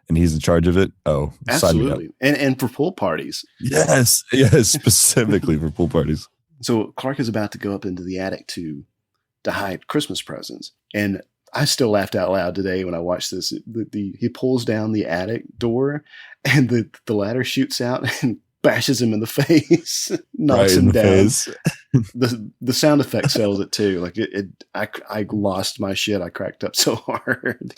[SPEAKER 6] and he's in charge of it. Oh,
[SPEAKER 5] absolutely. And for pool parties.
[SPEAKER 6] Yes, specifically for pool parties.
[SPEAKER 5] So Clark is about to go up into the attic to hide Christmas presents. And I still laughed out loud today when I watched this. He pulls down the attic door, and the ladder shoots out, and bashes him in the face, knocks
[SPEAKER 6] Right in
[SPEAKER 5] him
[SPEAKER 6] the
[SPEAKER 5] down.
[SPEAKER 6] face.
[SPEAKER 5] The sound effect sells it too. Like I lost my shit. I cracked up so hard.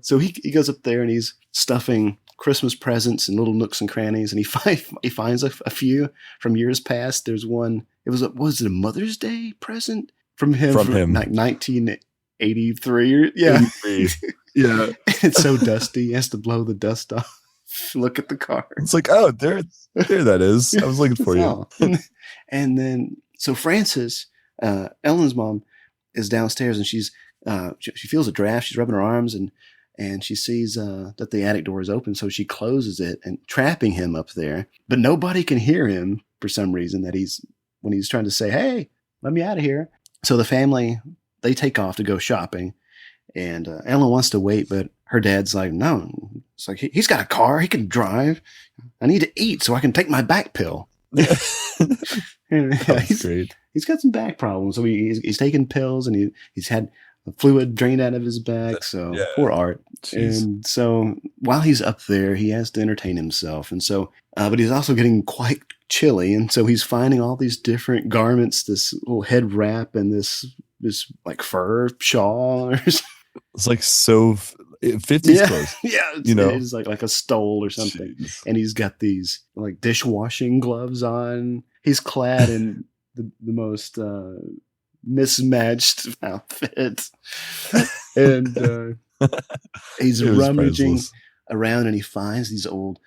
[SPEAKER 5] So he goes up there and he's stuffing Christmas presents in little nooks and crannies, and he finds a few from years past. There's one. Was it a Mother's Day present from him? Like 1983. Yeah.
[SPEAKER 6] 83. Yeah.
[SPEAKER 5] It's so dusty. He has to blow the dust off. Look at the car.
[SPEAKER 6] It's like, oh, there that is. I was looking for you.
[SPEAKER 5] And then, so Frances, Ellen's mom, is downstairs, and she feels a draft. She's rubbing her arms, and she sees that the attic door is open, so she closes it and trapping him up there. But nobody can hear him for some reason. When he's trying to say, "Hey, let me out of here." So the family, they take off to go shopping, and Ellen wants to wait, but her dad's like, "No." It's like, he's got a car. He can drive. I need to eat so I can take my back pill.
[SPEAKER 6] That's great.
[SPEAKER 5] He's got some back problems. So he's taking pills, and he's had fluid drained out of his back. So poor Art. Jeez. And so while he's up there, he has to entertain himself. And so, but he's also getting quite chilly. And so he's finding all these different garments, this little head wrap and this like fur shawl.
[SPEAKER 6] It's like so 50s clothes.
[SPEAKER 5] Yeah. It's like a stole or something. Jeez. And he's got these like dishwashing gloves on. He's clad in the most mismatched outfit. And he's rummaging around, and he finds these old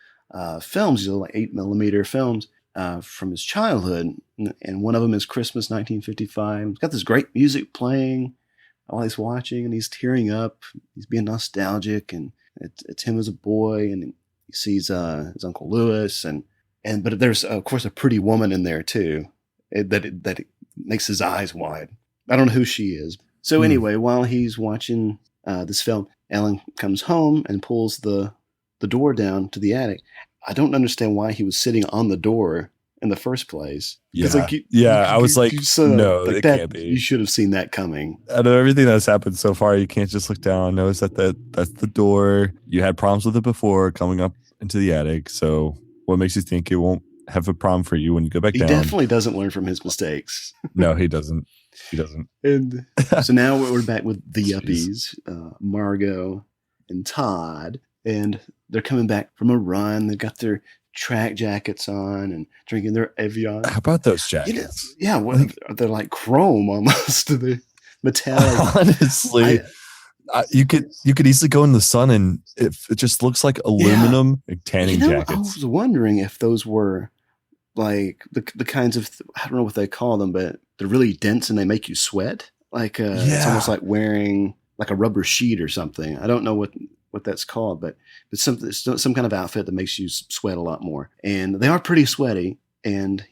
[SPEAKER 5] films, these old like 8mm films from his childhood. And one of them is Christmas 1955. He's got this great music playing while he's watching, and he's tearing up. He's being nostalgic, and it's him as a boy, and he sees his Uncle Lewis, but there's of course a pretty woman in there too, that makes his eyes wide. I don't know who she is. So anyway, while he's watching this film, Ellen comes home and pulls the door down to the attic. I don't understand why he was sitting on the door in the first place.
[SPEAKER 6] I was like, no, it can't be.
[SPEAKER 5] You should have seen that coming.
[SPEAKER 6] Out of everything that's happened so far, you can't just look down and notice that's the door. You had problems with it before coming up into the attic. So what makes you think it won't have a problem for you when you go back down?
[SPEAKER 5] He definitely doesn't learn from his mistakes.
[SPEAKER 6] No, he doesn't. He doesn't.
[SPEAKER 5] And so now we're back with the Yuppies, Margot and Todd, and they're coming back from a run. They've got their track jackets on and drinking their Evian.
[SPEAKER 6] How about those jackets?
[SPEAKER 5] They're like chrome almost to the metallic.
[SPEAKER 6] Honestly, you could easily go in the sun and it just looks like aluminum tanning jackets.
[SPEAKER 5] I was wondering if those were like the kinds of I don't know what they call them, but they're really dense and they make you sweat. Like it's almost like wearing like a rubber sheet or something. I don't know what that's called, but it's some kind of outfit that makes you sweat a lot more. And they are pretty sweaty. And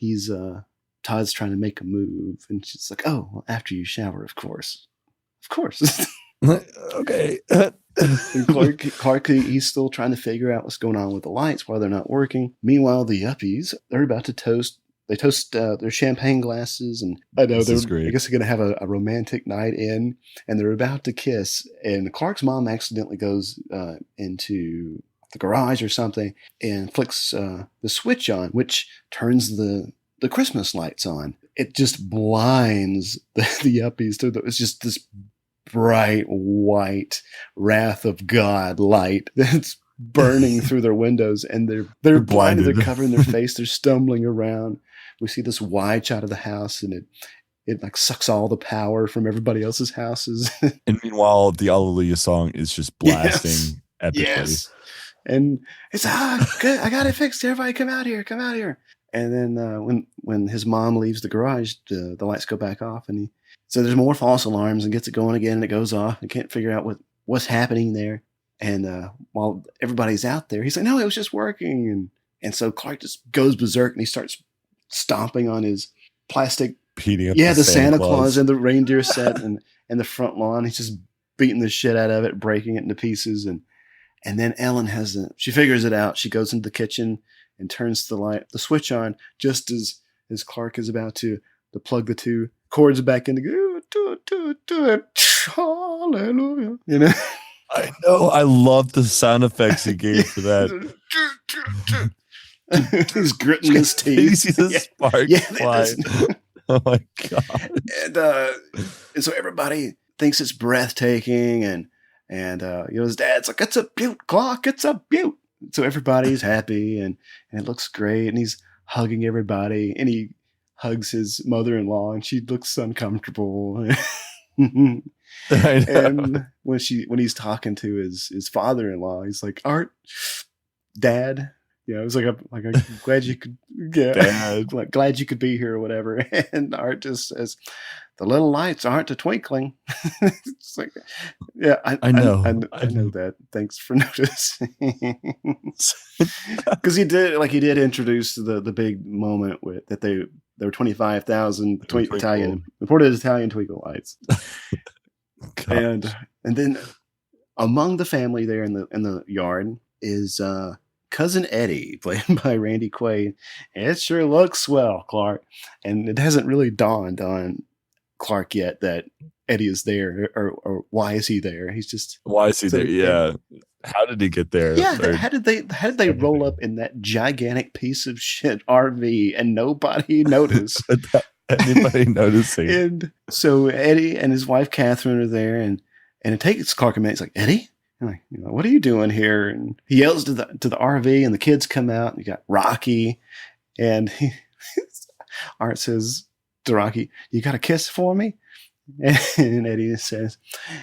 [SPEAKER 5] Todd's trying to make a move, and she's like, "Oh, well, after you shower, of course."
[SPEAKER 6] Okay.
[SPEAKER 5] And Clark, he's still trying to figure out what's going on with the lights, why they're not working. Meanwhile, the Yuppies, they're about to toast. They toast their champagne glasses, and I know I guess they're going to have a romantic night in, and they're about to kiss. And Clark's mom accidentally goes into the garage or something and flicks the switch on, which turns the Christmas lights on. It just blinds the Yuppies. It's just this bright white wrath of God light that's burning through their windows, and they're blinded. They're covering their face. They're stumbling around. We see this wide shot of the house, and it like sucks all the power from everybody else's houses.
[SPEAKER 6] And meanwhile, the Alleluia song is just blasting epically. Yes.
[SPEAKER 5] And it's good. I got it fixed. Everybody, come out here! Come out here! And then when his mom leaves the garage, the lights go back off, and so there's more false alarms, and gets it going again, and it goes off. I can't figure out what's happening there. And while everybody's out there, he's like, "No, it was just working." And so Clark just goes berserk, and he starts stomping on his plastic, the Santa Claus and the reindeer set and the front lawn. He's just beating the shit out of it, breaking it into pieces. And then Ellen she figures it out. She goes into the kitchen and turns the switch on just as Clark is about to plug the two cords back in to go, do it. Hallelujah. You know?
[SPEAKER 6] I know. I love the sound effects he gave for that.
[SPEAKER 5] He's gritting his teeth.
[SPEAKER 6] Did you see the sparks fly? Oh my god!
[SPEAKER 5] And so everybody thinks it's breathtaking, and his dad's like, "It's a beaut, Clark. It's a beaut." So everybody's happy, and it looks great, and he's hugging everybody, and he hugs his mother-in-law, and she looks uncomfortable. And when he's talking to his father-in-law, he's like, "Art, Dad." Yeah, it was I'm glad you could. Yeah, Dad. Glad you could be here or whatever. And Art just says, "The little lights aren't a twinkling." It's like, yeah, I know that. Thanks for noticing. Because he did introduce the big moment that there were 25,000 imported Italian twinkle lights. And then among the family there in the yard is Cousin Eddie, played by Randy Quaid. It sure looks swell, Clark. And it hasn't really dawned on Clark yet that Eddie is there, or why is he there? He's just
[SPEAKER 6] why is he there? Yeah, how did he get there?
[SPEAKER 5] Yeah, how did they roll up in that gigantic piece of shit RV and nobody noticed?
[SPEAKER 6] Anybody noticing?
[SPEAKER 5] And so Eddie and his wife Catherine are there, and it takes Clark a minute. He's like, "Eddie, what are you doing here?" And he yells to the RV, and the kids come out. And you got Rocky, and Art says to Rocky, "You got a kiss for me?" And Eddie says,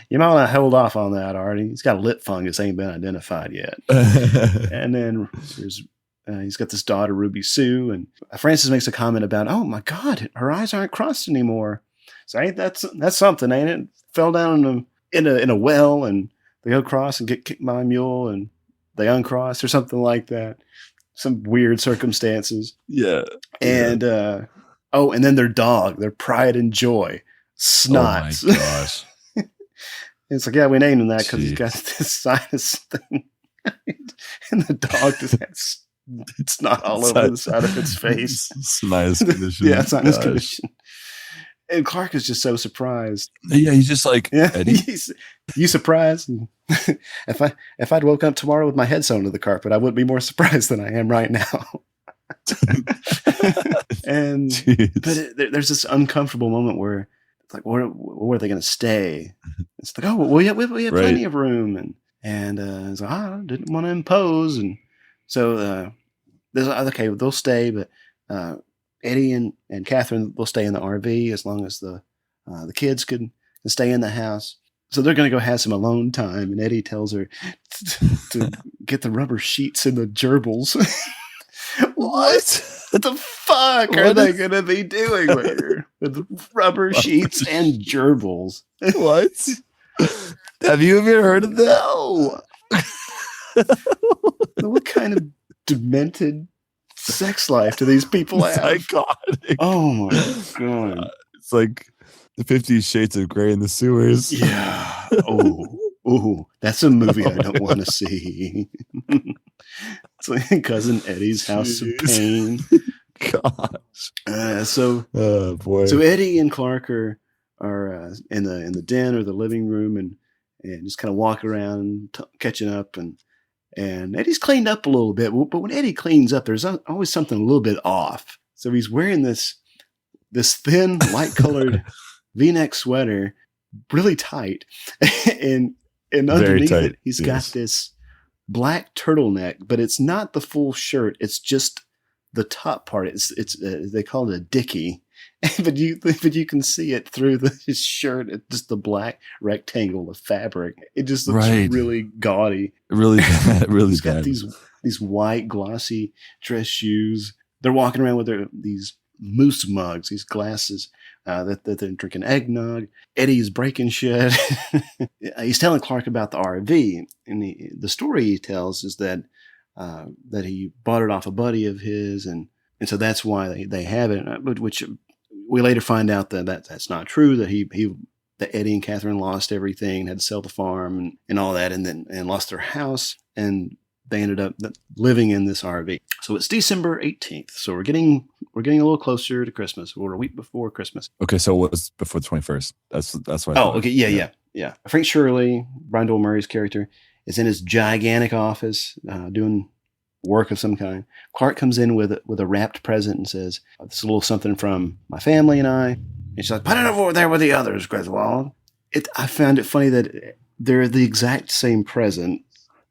[SPEAKER 5] "You might want to hold off on that, Art. He's got a lip fungus, ain't been identified yet." And then he's got this daughter, Ruby Sue, and Francis makes a comment about, "Oh my God, her eyes aren't crossed anymore." So ain't that's something, ain't it? Fell down in a well, and they go across and get kicked by a mule, and they uncross or something like that. Some weird circumstances.
[SPEAKER 6] Yeah.
[SPEAKER 5] And and then their dog, their pride and joy, Snots.
[SPEAKER 6] Oh my gosh.
[SPEAKER 5] It's like, yeah, we named him that because he's got this sinus thing. And the dog just has snot all over the side of its face.
[SPEAKER 6] Sinus condition.
[SPEAKER 5] Yeah, sinus condition. And Clark is just so surprised.
[SPEAKER 6] Yeah, he's just like, Eddie?
[SPEAKER 5] You surprised? If I'd woken up tomorrow with my head sewn to the carpet, I would be more surprised than I am right now. But there's this uncomfortable moment where it's like, where are they going to stay? It's like, oh, well, we have plenty of room, and it's like, I didn't want to impose, and so there's okay, they'll stay, but Eddie and Catherine, they'll stay in the RV as long as the kids can stay in the house. So they're going to go have some alone time, and Eddie tells her to get the rubber sheets and the gerbils. What the fuck are they going to be doing with rubber sheets and gerbils?
[SPEAKER 6] What? Have you ever heard of that?
[SPEAKER 5] No. What kind of demented sex life do these people have?
[SPEAKER 6] Psychotic.
[SPEAKER 5] Oh my God.
[SPEAKER 6] It's like the 50 Shades of Grey in the sewers.
[SPEAKER 5] Yeah. Oh, that's a movie I don't want to see. It's like Cousin Eddie's House of Pain.
[SPEAKER 6] Gosh.
[SPEAKER 5] Oh boy. So Eddie and Clark are in the den or the living room, and just kind of walk around, catching up, and Eddie's cleaned up a little bit. But when Eddie cleans up, there's always something a little bit off. So he's wearing this thin, light-colored V-neck sweater, really tight, and underneath it, he's got this black turtleneck, but it's not the full shirt. It's just the top part. It's they call it a dickie, but you can see it through his shirt. It's just the black rectangle of fabric. It just looks really gaudy.
[SPEAKER 6] Really bad. Really
[SPEAKER 5] He's
[SPEAKER 6] bad.
[SPEAKER 5] got these white glossy dress shoes. They're walking around with these moose mugs, these glasses that they're drinking eggnog. Eddie's breaking shit. He's telling Clark about the RV, and the story he tells is that he bought it off a buddy of his, and so that's why they have it. But which we later find out that's not true. That Eddie and Catherine lost everything, had to sell the farm and all that, and lost their house, and they ended up living in this RV. So it's December 18th. So we're getting a little closer to Christmas. We're a week before Christmas.
[SPEAKER 6] Okay, so what was before the 21st? That's what I thought.
[SPEAKER 5] Okay, yeah. Frank Shirley, Brian Doyle Murray's character, is in his gigantic office doing work of some kind. Clark comes in with a wrapped present and says, "This is a little something from my family and I." And she's like, "Put it over there with the others, Griswold." I found it funny that they're the exact same present.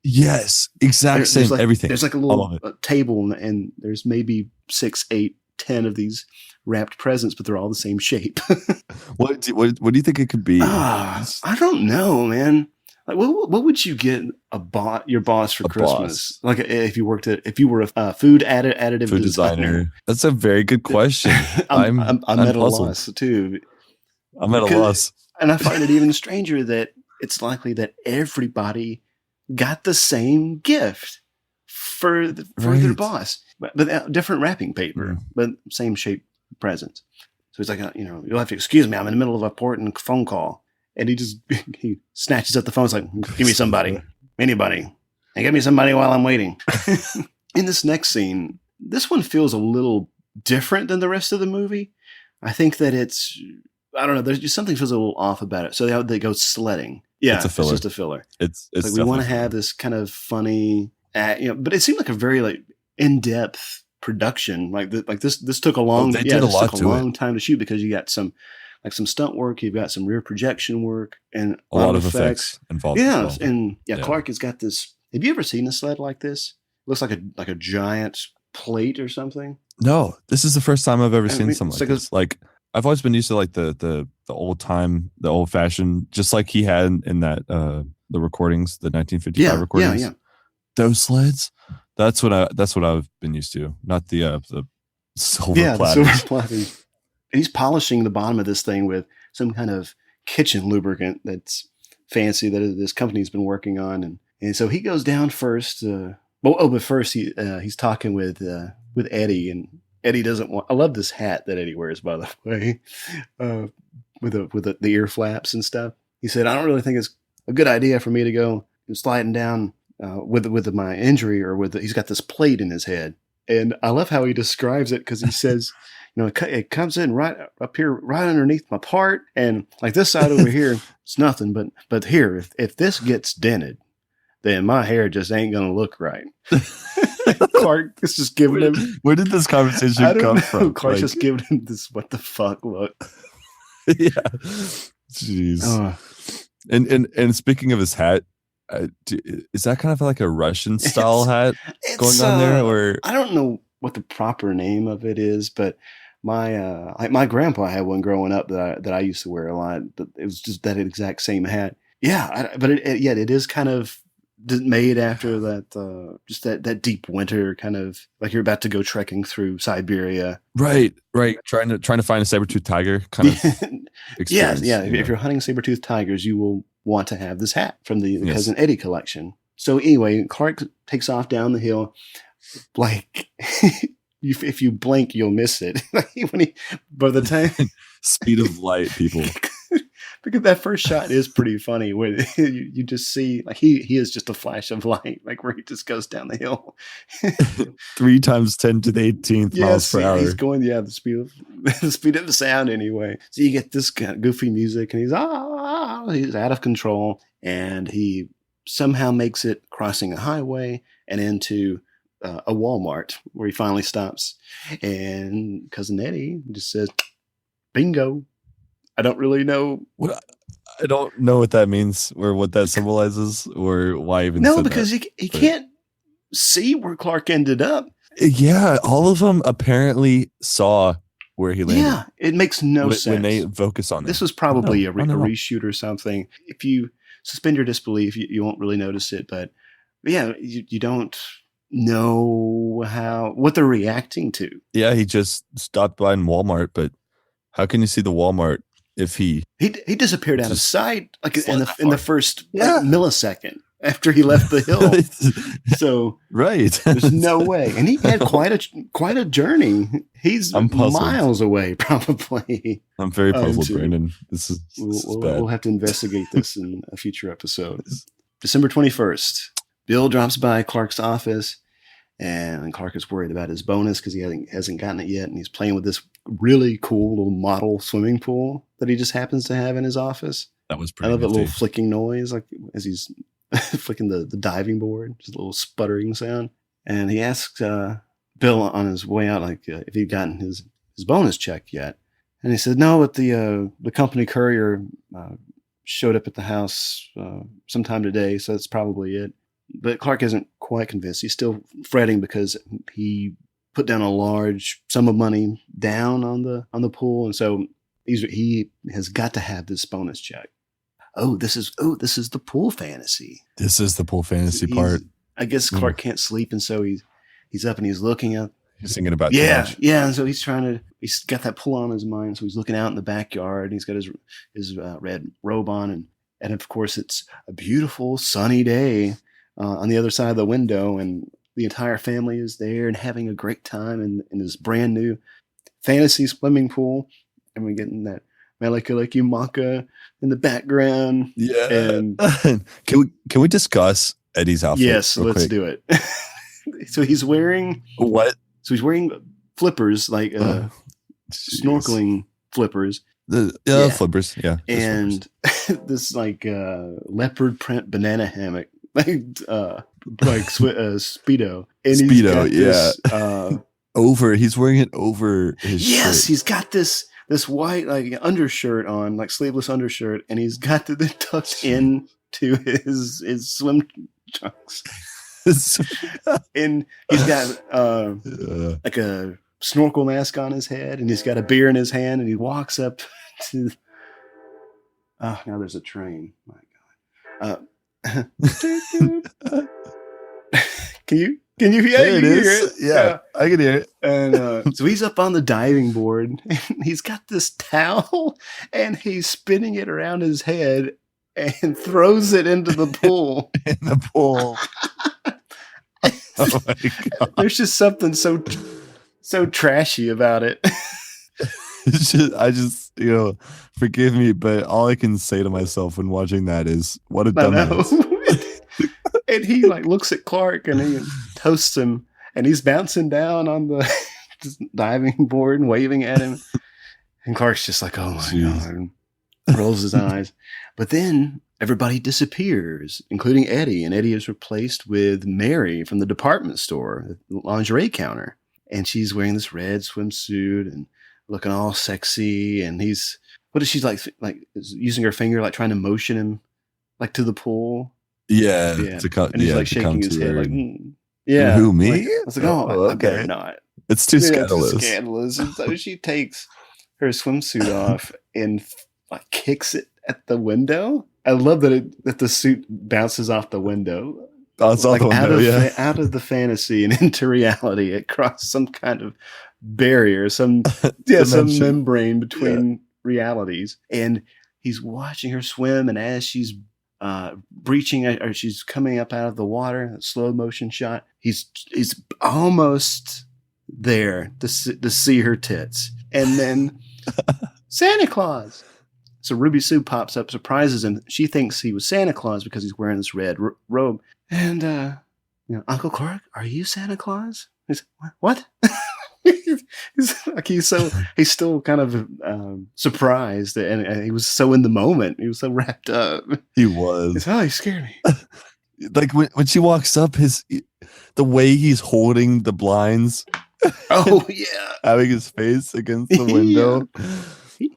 [SPEAKER 6] Yes, exact same everything.
[SPEAKER 5] There's like a little table, and there's maybe 6, 8, 10 of these wrapped presents, but they're all the same shape.
[SPEAKER 6] What do you think it could be?
[SPEAKER 5] I don't know, man. Like, what would you get your boss for Christmas? Like, if you were a food additive
[SPEAKER 6] designer. That's a very good question. I'm
[SPEAKER 5] at a loss too.
[SPEAKER 6] I'm at a loss,
[SPEAKER 5] and I find it even stranger that it's likely that everybody got the same gift for their boss, but different wrapping paper, but same shape presents. So he's like, you'll have to excuse me. I'm in the middle of a important phone call. And he snatches up the phone. It's like, give me somebody, anybody, and give me somebody while I'm waiting. In this next scene, this one feels a little different than the rest of the movie. I think that I don't know. There's just something feels a little off about it. So they go sledding. Yeah, it's just a filler.
[SPEAKER 6] It's
[SPEAKER 5] like we want to have this kind of funny, but it seemed like a very in-depth production. Like this took a long, time to shoot because you got some stunt work, you've got some rear projection work, and
[SPEAKER 6] a lot of effects involved.
[SPEAKER 5] Yeah, and Clark has got this. Have you ever seen a sled like this? It looks like a giant plate or something.
[SPEAKER 6] No, this is the first time I've ever seen something like this. Like, I've always been used to like the old time, the old fashioned, just like he had in that the recordings, the 1955 recordings. Yeah. Those sleds. That's what I've been used to, not the silver platters.
[SPEAKER 5] The silver platters. And he's polishing the bottom of this thing with some kind of kitchen lubricant that's fancy that this company's been working on, and so he goes down first. But first he's talking with Eddie, and Eddie doesn't want. I love this hat that Eddie wears, by the way, with the ear flaps and stuff. He said, "I don't really think it's a good idea for me to go sliding down with my injury, or he's got this plate in his head." And I love how he describes it because he says, it comes in right up here, right underneath my part, and like this side over here, it's nothing. But here, if this gets dented, then my hair just ain't gonna look right. Clark is just giving him.
[SPEAKER 6] Where did this conversation come from?
[SPEAKER 5] Clark's just giving him this what the fuck look.
[SPEAKER 6] Yeah, jeez. And speaking of his hat, is that kind of like a Russian style hat going on there, or
[SPEAKER 5] I don't know what the proper name of it is, but my grandpa had one growing up that I used to wear a lot. But it was just that exact same hat. Yeah, but it is kind of made after that, just that deep winter kind of like you're about to go trekking through Siberia.
[SPEAKER 6] Right. Trying to find a saber-toothed tiger kind of experience.
[SPEAKER 5] Yeah. If you're hunting saber-toothed tigers, you will want to have this hat from the Cousin Eddie collection. So anyway, Clark takes off down the hill. Like, if you blink, you'll miss it. By the time
[SPEAKER 6] speed of light, people.
[SPEAKER 5] Because that first shot is pretty funny, where you just see like he is just a flash of light, like where he just goes down the hill.
[SPEAKER 6] 3 times 10 to the 18th miles per hour.
[SPEAKER 5] He's going the speed of the sound anyway. So you get this kind of goofy music, and he's out of control, and he somehow makes it crossing a highway and into a Walmart where he finally stops, and Cousin Eddie just says, "Bingo." I don't really know.
[SPEAKER 6] I don't know what that means or what that symbolizes or why even.
[SPEAKER 5] No, because he can't see where Clark ended up.
[SPEAKER 6] Yeah, all of them apparently saw where he landed.
[SPEAKER 5] Yeah, it makes no sense
[SPEAKER 6] when they focus on it.
[SPEAKER 5] This was probably a reshoot or something. If you suspend your disbelief, you won't really notice it. But yeah, you don't know what they're reacting to.
[SPEAKER 6] Yeah, he just stopped by in Walmart, but how can you see the Walmart if he
[SPEAKER 5] disappeared out of sight like in the first millisecond after he left the hill? So
[SPEAKER 6] right,
[SPEAKER 5] there's no way. And he had quite a journey. He's miles away, probably.
[SPEAKER 6] I'm very puzzled, Brandon. This is bad.
[SPEAKER 5] We'll have to investigate this in a future episode. December 21st, Bill drops by Clark's office, and Clark is worried about his bonus because he hasn't gotten it yet, and he's playing with this really cool little model swimming pool that he just happens to have in his office.
[SPEAKER 6] That was pretty.
[SPEAKER 5] I love that little flicking noise, like as he's flicking the diving board, just a little sputtering sound. And he asks Bill on his way out, like, if he'd gotten his bonus check yet. And he said, no, but the company courier showed up at the house sometime today, so that's probably it. But Clark isn't quite convinced. He's still fretting because he put down a large sum of money down on the pool, and so he has got to have this bonus check. This is the pool fantasy.
[SPEAKER 6] This is the pool fantasy part.
[SPEAKER 5] I guess Clark can't sleep, and so he's up and he's looking up.
[SPEAKER 6] He's thinking about
[SPEAKER 5] yeah. And so he's got that pool on his mind. So he's looking out in the backyard, and he's got his red robe on, and of course it's a beautiful sunny day on the other side of the window, and the entire family is there and having a great time in this brand new fantasy swimming pool, and we're getting that Maliki Maka in the background.
[SPEAKER 6] Yeah.
[SPEAKER 5] And
[SPEAKER 6] can we discuss Eddie's outfit?
[SPEAKER 5] Yes, let's do it. So he's wearing
[SPEAKER 6] what?
[SPEAKER 5] So he's wearing flippers, like snorkeling flippers.
[SPEAKER 6] Flippers, yeah.
[SPEAKER 5] And this like leopard print banana hammock, like Speedo. And
[SPEAKER 6] Speedo, he's wearing it over his shirt.
[SPEAKER 5] He's got this white like undershirt on, like sleeveless undershirt, and he's got the tucked into his swim trunks. And he's got like a snorkel mask on his head, and he's got a beer in his hand, and he walks up to now there's a train. My God. Can you hear it?
[SPEAKER 6] Yeah, I can hear it.
[SPEAKER 5] And so he's up on the diving board, and he's got this towel, and he's spinning it around his head and throws it into the pool.
[SPEAKER 6] In the pool. Oh my God.
[SPEAKER 5] There's just something so trashy about it.
[SPEAKER 6] I just, forgive me, but all I can say to myself when watching that is, what a dumbass.
[SPEAKER 5] And he like looks at Clark and he toasts him, and he's bouncing down on the diving board and waving at him. And Clark's just like, oh my God, and rolls his eyes. But then everybody disappears, including Eddie, and Eddie is replaced with Mary from the department store, the lingerie counter. And she's wearing this red swimsuit and looking all sexy. And she's like using her finger, like trying to motion him like to the pool.
[SPEAKER 6] Yeah.
[SPEAKER 5] And he's like shaking his head like,
[SPEAKER 6] yeah. Who, me?
[SPEAKER 5] Like, I was like, I better not.
[SPEAKER 6] It's too scandalous.
[SPEAKER 5] It's scandalous. And so she takes her swimsuit off and like kicks it at the window. I love that the suit bounces off the window.
[SPEAKER 6] Bounces off the window,
[SPEAKER 5] out of the fantasy and into reality. It crossed some kind of barrier, some membrane between realities. And he's watching her swim, and as she's breaching, or she's coming up out of the water, a slow motion shot, he's almost there to see her tits. And then Santa Claus. So Ruby Sue pops up, surprises him. She thinks he was Santa Claus because he's wearing this red robe. And, Uncle Clark, are you Santa Claus? He's what? he's still kind of surprised, and he was so in the moment. He was so wrapped up.
[SPEAKER 6] He was.
[SPEAKER 5] He scared me.
[SPEAKER 6] Like when she walks up, the way he's holding the blinds.
[SPEAKER 5] Oh yeah,
[SPEAKER 6] having his face against the window.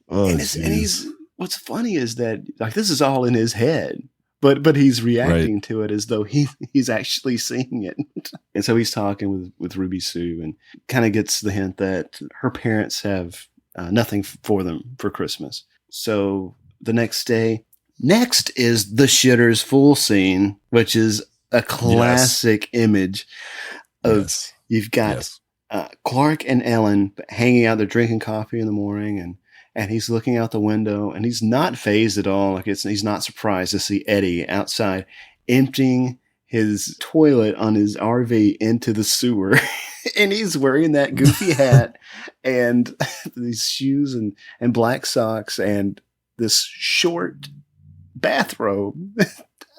[SPEAKER 5] And he's. What's funny is that like this is all in his head, but he's reacting to it as though he's actually seeing it. And so he's talking with Ruby Sue and kind of gets the hint that her parents have nothing for them for Christmas. So the next is the shitters full scene, which is a classic image of you've got Clark and Ellen hanging out. They're drinking coffee in the morning, and he's looking out the window, and he's not fazed at all. Like he's not surprised to see Eddie outside emptying his toilet on his RV into the sewer. And he's wearing that goofy hat and these shoes and black socks and this short bathrobe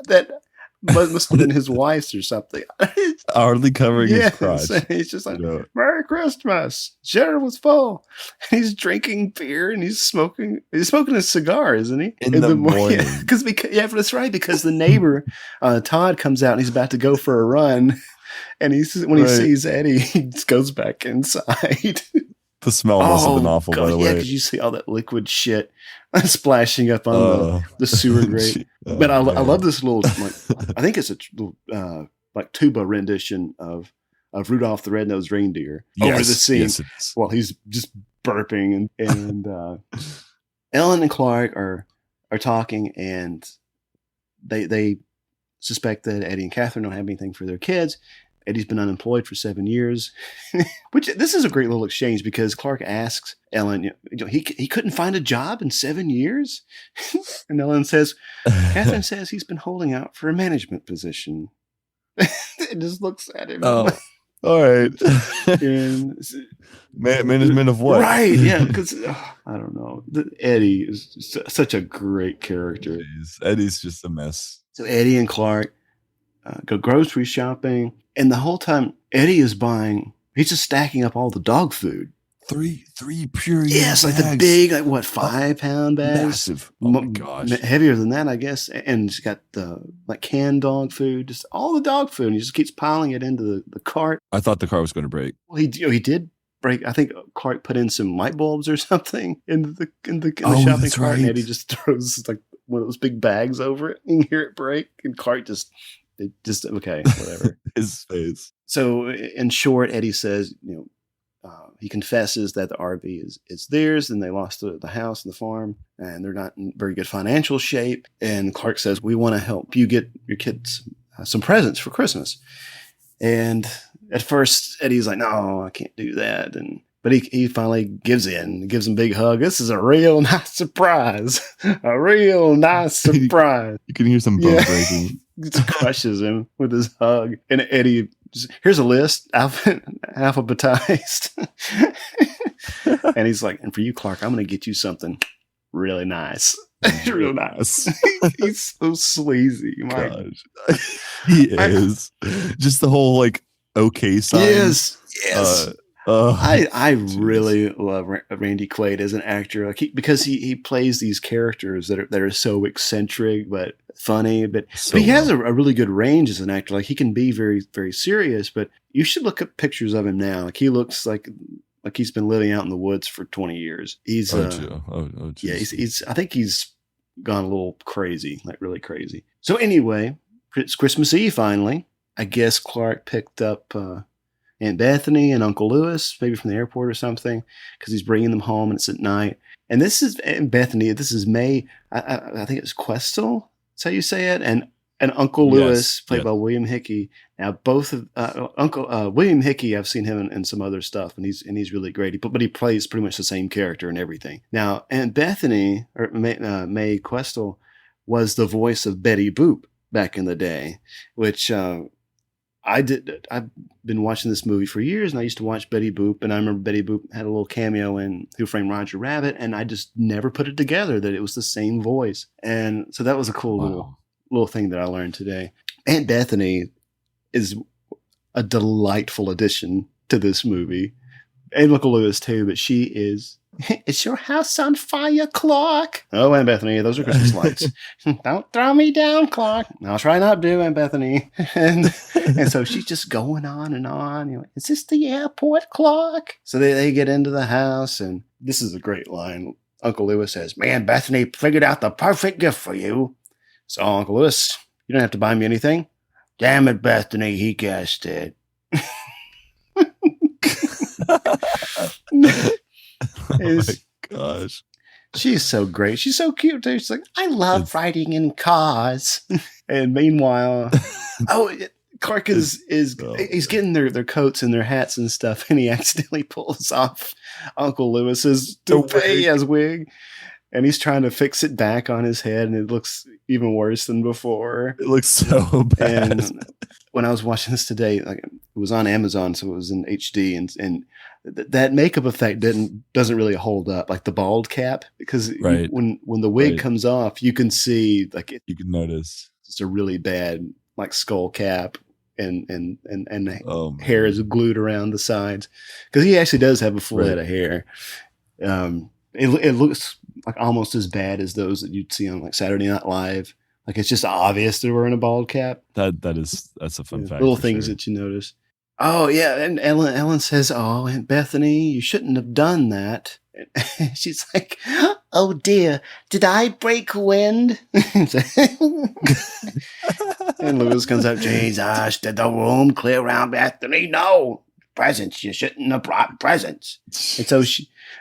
[SPEAKER 5] that must have been his wife's or something.
[SPEAKER 6] Hardly covering his crotch.
[SPEAKER 5] He's just like, Merry Christmas. Dinner was full. And he's drinking beer and he's smoking a cigar, isn't he?
[SPEAKER 6] In the morning.
[SPEAKER 5] That's right, because the neighbor, Todd, comes out and he's about to go for a run. And when he sees Eddie, he just goes back inside.
[SPEAKER 6] The smell must have been awful, by the way.
[SPEAKER 5] Yeah, because you see all that liquid shit splashing up on the sewer grate. But I love this little, I think it's a little, tuba rendition of Rudolph the Red-Nosed Reindeer over the scene.
[SPEAKER 6] Yes, it is.
[SPEAKER 5] While he's just burping and Ellen and Clark are talking, and they suspect that Eddie and Catherine don't have anything for their kids. Eddie's been unemployed for 7 years, which this is a great little exchange because Clark asks Ellen, he couldn't find a job in 7 years. And Ellen says, Catherine says he's been holding out for a management position. It just looks at him.
[SPEAKER 6] Oh, all right. Management of what?
[SPEAKER 5] Right. Yeah. Because I don't know. Eddie is such a great character.
[SPEAKER 6] Eddie's just a mess.
[SPEAKER 5] So Eddie and Clark go grocery shopping. And the whole time Eddie is buying, he's just stacking up all the dog food.
[SPEAKER 6] Three pure.
[SPEAKER 5] Yes, like the big, 5-pound bags.
[SPEAKER 6] Massive. Oh my gosh.
[SPEAKER 5] Heavier than that, I guess. And he's got the canned dog food, just all the dog food. And he just keeps piling it into the cart.
[SPEAKER 6] I thought the car was going to break.
[SPEAKER 5] Well, he did break. I think Clark put in some light bulbs or something in the shopping cart. Right. And Eddie just throws one of those big bags over it. And you hear it break. And Clark just okay, whatever.
[SPEAKER 6] His face.
[SPEAKER 5] So in short, Eddie says, he confesses that the RV is theirs, and they lost the house and the farm, and they're not in very good financial shape. And Clark says, we want to help you get your kids some presents for Christmas. And at first, Eddie's like, no, I can't do that. But he finally gives in, gives him a big hug. This is a real nice surprise. A real nice surprise.
[SPEAKER 6] You can hear some bone breaking.
[SPEAKER 5] Just crushes him with his hug. And Eddie, here's a list, alphabetized. And he's like, and for you, Clark, I'm going to get you something really nice. Real nice. He's so sleazy. My
[SPEAKER 6] gosh. He is. Just the whole okay sign.
[SPEAKER 5] Yes. I really love Randy Quaid as an actor, because he plays these characters that are so eccentric but funny, but he has a really good range as an actor. He can be very, very serious, but you should look up pictures of him now. He looks like he's been living out in the woods for 20 years. He's he's I think he's gone a little crazy, really crazy. So anyway, it's Christmas Eve finally. I guess Clark picked up Aunt Bethany and Uncle Lewis, maybe from the airport or something, because he's bringing them home, and it's at night. And this is Aunt Bethany. This is May. I think it's Questel. That's how you say it. And Uncle Lewis, played by William Hickey. Now, both of Uncle William Hickey, I've seen him in some other stuff, and he's really great. But he plays pretty much the same character and everything. Now, Aunt Bethany or May Questel was the voice of Betty Boop back in the day, which. I've been watching this movie for years, and I used to watch Betty Boop, and I remember Betty Boop had a little cameo in Who Framed Roger Rabbit, and I just never put it together that it was the same voice. And so that was a cool little thing that I learned today. Aunt Bethany is a delightful addition to this movie. And Uncle Lewis too, but she is. Is your house on fire, Clark? Oh, Aunt Bethany, those are Christmas lights. Don't throw me down, Clark. I'll try not to, Aunt Bethany. And so she's just going on and on. Is this the airport, Clark? So they get into the house, and this is a great line. Uncle Lewis says, man, Bethany figured out the perfect gift for you. So, Uncle Lewis, you don't have to buy me anything. Damn it, Bethany, he guessed it.
[SPEAKER 6] Oh my gosh.
[SPEAKER 5] She's so great. She's so cute too. She's like, I love riding in cars. And meanwhile, Clark is he's getting their coats and their hats and stuff, and he accidentally pulls off Uncle Lewis's toupee as wig. And he's trying to fix it back on his head, and it looks even worse than before.
[SPEAKER 6] It looks so bad.
[SPEAKER 5] And when I was watching this today, it was on Amazon, so it was in HD, and that makeup effect doesn't really hold up, like the bald cap, because when the wig comes off, you can see
[SPEAKER 6] you can notice
[SPEAKER 5] it's a really bad skull cap, and hair is glued around the sides, because he actually does have a full head of hair. It looks like almost as bad as those that you'd see on Saturday Night Live, Like it's just obvious they're wearing a bald cap.
[SPEAKER 6] That's a fun fact.
[SPEAKER 5] Little things that you notice. Oh yeah, and Ellen says, "Oh, Aunt Bethany, you shouldn't have done that." She's like, "Oh dear, did I break wind?" And Lewis comes up, "Jesus, did the room clear around Bethany? No presents. You shouldn't have brought presents." And so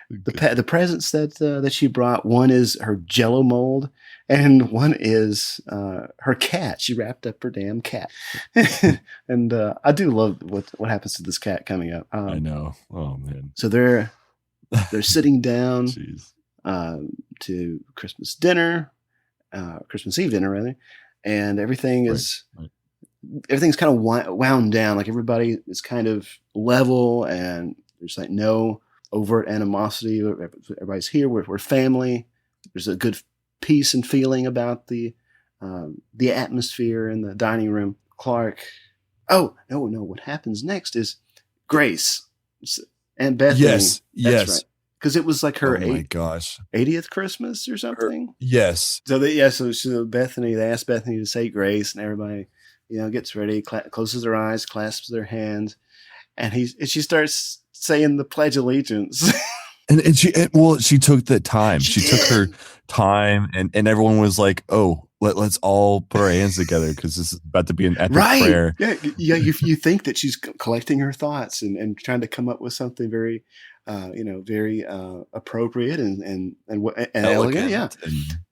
[SPEAKER 5] the presents that she brought, one is her Jello mold, and one is her cat. She wrapped up her damn cat. And I do love what happens to this cat coming up.
[SPEAKER 6] I know. Oh man.
[SPEAKER 5] So they're sitting down
[SPEAKER 6] Jeez.
[SPEAKER 5] To Christmas dinner, Christmas Eve dinner rather, and everything is everything's kind of wound down. Like everybody is kind of level, and there's like no overt animosity. Everybody's here. We're family. There's a good peace and feeling about the atmosphere in the dining room. Clark. Oh no! What happens next is Grace and Bethany.
[SPEAKER 6] Yes.
[SPEAKER 5] Right. Because it was like her
[SPEAKER 6] 80th
[SPEAKER 5] Christmas or something.
[SPEAKER 6] Yes.
[SPEAKER 5] So Bethany, they asked Bethany to say grace, and everybody, gets ready, closes their eyes, clasps their hands, and she starts saying the Pledge of Allegiance.
[SPEAKER 6] And she took the time. She took her time, and everyone was like, "Oh, let's all put our hands together because this is about to be an epic prayer."
[SPEAKER 5] Yeah. You think that she's collecting her thoughts and trying to come up with something very, very appropriate and elegant. Yeah.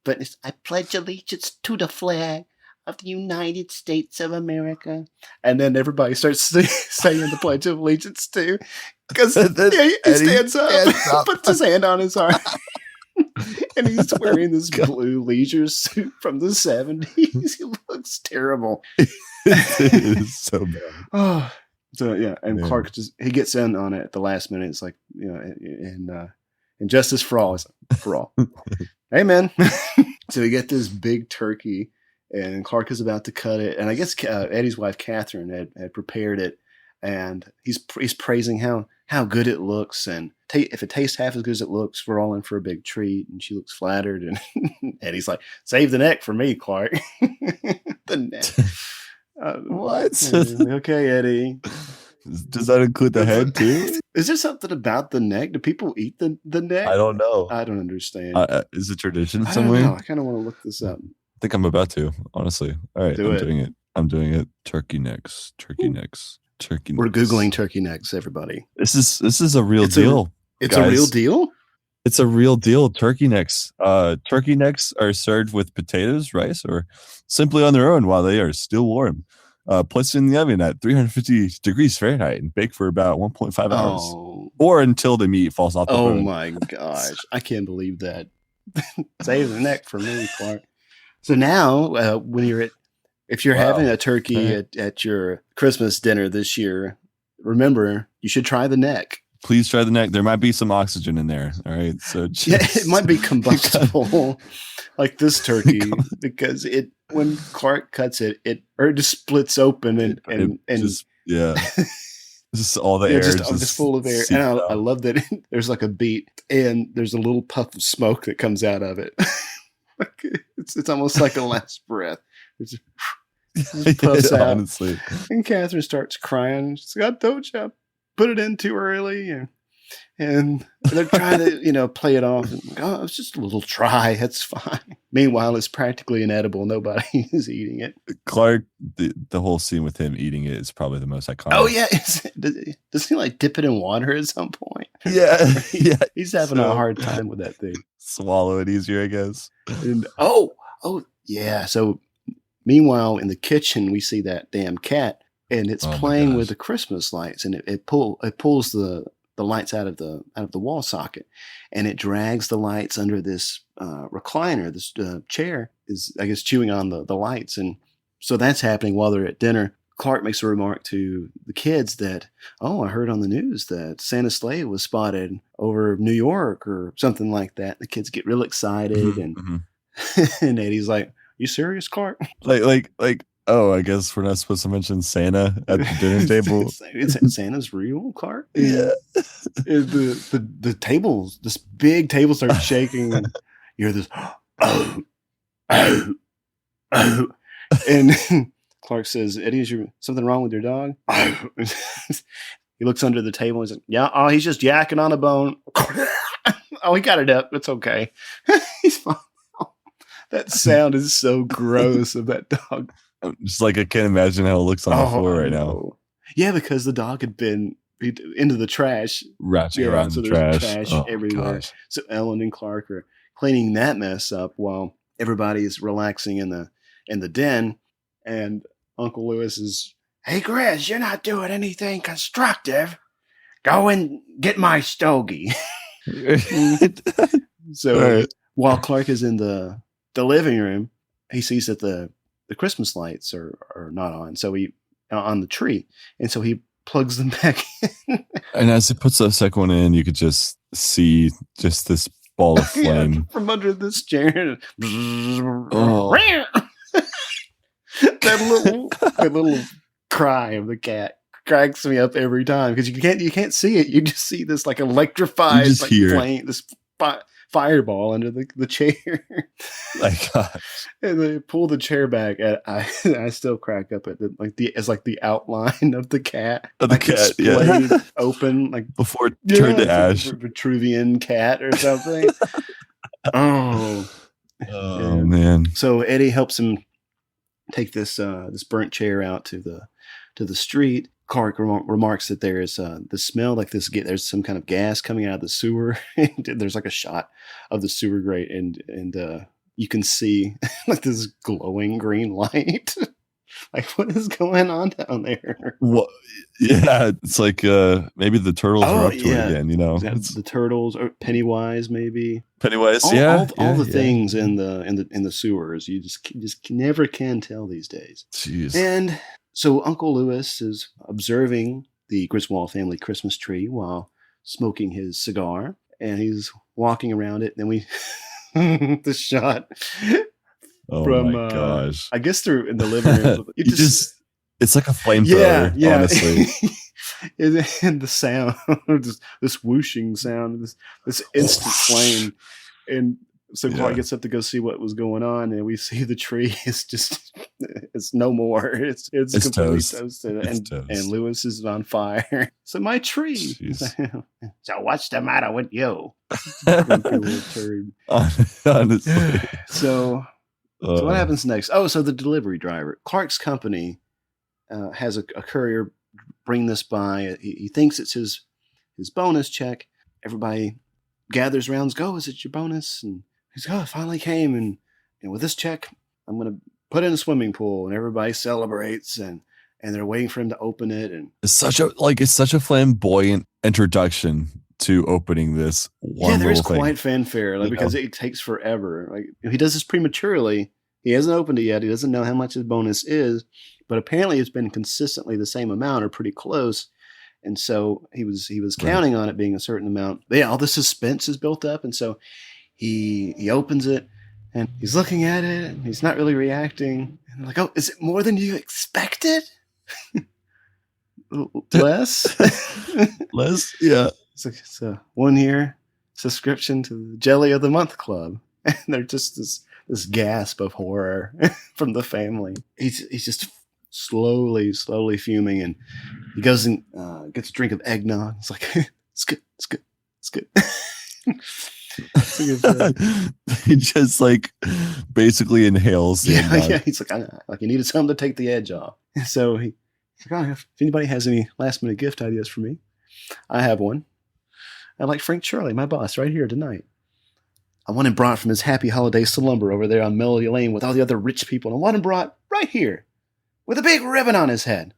[SPEAKER 5] But it's, "I pledge allegiance to the flag of the United States of America," and then everybody starts saying the Pledge of Allegiance too, because he stands up, puts his hand on his heart. And he's wearing this blue leisure suit from the 70s. He looks terrible.
[SPEAKER 6] It is so bad.
[SPEAKER 5] Oh, so yeah, and man. Clark he gets in on it at the last minute. It's like, and justice for all. It's like, for all. Amen. So we get this big turkey, and Clark is about to cut it, and I guess Eddie's wife Catherine had prepared it, and he's praising how good it looks, and if it tastes half as good as it looks, we're all in for a big treat. And she looks flattered, and Eddie's like, "Save the neck for me, Clark." The neck.
[SPEAKER 6] What?
[SPEAKER 5] Okay, Eddie.
[SPEAKER 6] Does that include the head too?
[SPEAKER 5] Is there something about the neck? Do people eat the neck?
[SPEAKER 6] I don't know.
[SPEAKER 5] I don't understand.
[SPEAKER 6] Is it tradition
[SPEAKER 5] I
[SPEAKER 6] somewhere?
[SPEAKER 5] don't know. I kind of want to look this up.
[SPEAKER 6] I think I'm about to, honestly. All right, I'm doing it. Turkey necks. We're Googling turkey necks, everybody. This is a real deal.
[SPEAKER 5] It's a real deal?
[SPEAKER 6] It's a real deal. Turkey necks. Turkey necks are served with potatoes, rice, or simply on their own while they are still warm. Placed in the oven at 350 degrees Fahrenheit and baked for about 1.5 hours. Or until the meat falls off the bone.
[SPEAKER 5] Oh my gosh. I can't believe that. Save the neck for me, Clark. So now, if you're having a turkey at your Christmas dinner this year, remember, you should try the neck.
[SPEAKER 6] Please try the neck. There might be some oxygen in there. All right. So
[SPEAKER 5] it might be combustible like this turkey because when Clark cuts it just splits open and just
[SPEAKER 6] just all the air
[SPEAKER 5] just full of air. And I love that there's like a beat and there's a little puff of smoke that comes out of it. It's almost like a last breath. It's just puffs out.
[SPEAKER 6] Honestly.
[SPEAKER 5] And Catherine starts crying. She's like, "I told you, I put it in too early." And they're trying to, play it off. And, "Oh, it's just a little dry. It's fine." Meanwhile, it's practically inedible. Nobody is eating it.
[SPEAKER 6] Clark, the whole scene with him eating it is probably the most iconic.
[SPEAKER 5] Oh, yeah. Does he dip it in water at some point?
[SPEAKER 6] Yeah. Yeah.
[SPEAKER 5] He's having a hard time with that thing.
[SPEAKER 6] Swallow it easier, I guess.
[SPEAKER 5] And, yeah. So meanwhile, in the kitchen, we see that damn cat, and it's playing with the Christmas lights, and it pulls the lights out of the wall socket, and it drags the lights under this recliner. This chair is, I guess, chewing on the lights, and so that's happening while they're at dinner. Clark makes a remark to the kids that, "Oh, I heard on the news that Santa's sleigh was spotted over New York," or something like that. The kids get real excited, and Eddie's like, "You serious, Clark?"
[SPEAKER 6] Like. Oh, I guess we're not supposed to mention Santa at the dinner table.
[SPEAKER 5] Santa's real, Clark?
[SPEAKER 6] Yeah.
[SPEAKER 5] The tables, this big table starts shaking, and you hear this, And Clark says, Eddie, is something wrong with your dog? He looks under the table and he's like, yeah, oh, he's just yakking on a bone. Oh, he got it up. It's okay. He's fine. That sound is so gross of that dog.
[SPEAKER 6] Just like I can't imagine how it looks on the floor right now.
[SPEAKER 5] Yeah, because the dog had been into the trash.
[SPEAKER 6] Ratching around
[SPEAKER 5] so
[SPEAKER 6] the
[SPEAKER 5] there's
[SPEAKER 6] trash.
[SPEAKER 5] everywhere.
[SPEAKER 6] Gosh.
[SPEAKER 5] So Ellen and Clark are cleaning that mess up while everybody's relaxing in the den. And Uncle Lewis is, hey, Grizz, you're not doing anything constructive. Go and get my stogie. So while Clark is in the living room, he sees that the Christmas lights are not on. So he on the tree. And so he plugs them back in.
[SPEAKER 6] And as he puts the second one in, you could just see just this ball of flame
[SPEAKER 5] from under this chair.
[SPEAKER 6] Oh.
[SPEAKER 5] that little cry of the cat cracks me up every time because you can't see it. You just see this like electrified
[SPEAKER 6] like
[SPEAKER 5] flame, this fireball under the chair.
[SPEAKER 6] My God.
[SPEAKER 5] And they pull the chair back, and I still crack up at the outline of the cat, open like
[SPEAKER 6] before it turned to ash,
[SPEAKER 5] Vitruvian cat or something. Oh
[SPEAKER 6] man!
[SPEAKER 5] So Eddie helps him take this burnt chair out to the street. Clark remarks that there is the smell like this. There's some kind of gas coming out of the sewer. There's like a shot of the sewer grate, and you can see like this glowing green light. Like, what is going on down there?
[SPEAKER 6] Well, yeah, it's like maybe the turtles are up to it again. You know,
[SPEAKER 5] the turtles or Pennywise, maybe
[SPEAKER 6] Pennywise.
[SPEAKER 5] All the things in the sewers. You just never can tell these days.
[SPEAKER 6] Jeez.
[SPEAKER 5] And so Uncle Lewis is observing the Griswold family Christmas tree while smoking his cigar, and he's walking around it. And then we the shot.
[SPEAKER 6] Oh
[SPEAKER 5] from,
[SPEAKER 6] my gosh!
[SPEAKER 5] I guess they're in the living room.
[SPEAKER 6] It's like a flamethrower.
[SPEAKER 5] Yeah.
[SPEAKER 6] Honestly,
[SPEAKER 5] and the sound, this whooshing sound, this instant flame, and so Clark gets up to go see what was going on, and we see the tree is it's no more. It's completely toasted, and Lewis is on fire. So my tree. So what's the matter with you?
[SPEAKER 6] Honestly.
[SPEAKER 5] So what happens next? Oh, so the delivery driver, Clark's company, has a courier bring this by. He thinks it's his bonus check. Everybody gathers around. Go, is it your bonus? And he's, it finally came. And with this check, I'm going to put in a swimming pool. And everybody celebrates. And they're waiting for him to open it. And
[SPEAKER 6] it's such a flamboyant introduction to opening this one.
[SPEAKER 5] Yeah, there is
[SPEAKER 6] thing.
[SPEAKER 5] Quite fanfare, because it takes forever. Like, he does this prematurely. He hasn't opened it yet. He doesn't know how much his bonus is, but apparently it's been consistently the same amount or pretty close. And so he was counting on it being a certain amount. But yeah, all the suspense is built up, and so he opens it and he's looking at it and he's not really reacting. And they're like, oh, is it more than you expected? Less?
[SPEAKER 6] Less? Yeah.
[SPEAKER 5] It's a 1-year subscription to the Jelly of the Month Club. And they're just this gasp of horror from the family. He's just slowly fuming, and he goes and gets a drink of eggnog. It's like, it's good.
[SPEAKER 6] He just basically inhales the eggnog.
[SPEAKER 5] Yeah. He's like he needed something to take the edge off. So he's like, if anybody has any last minute gift ideas for me, I have one. I like Frank Shirley, my boss, right here tonight. I want him brought from his happy holiday slumber over there on Melody Lane with all the other rich people. And I want him brought right here with a big ribbon on his head.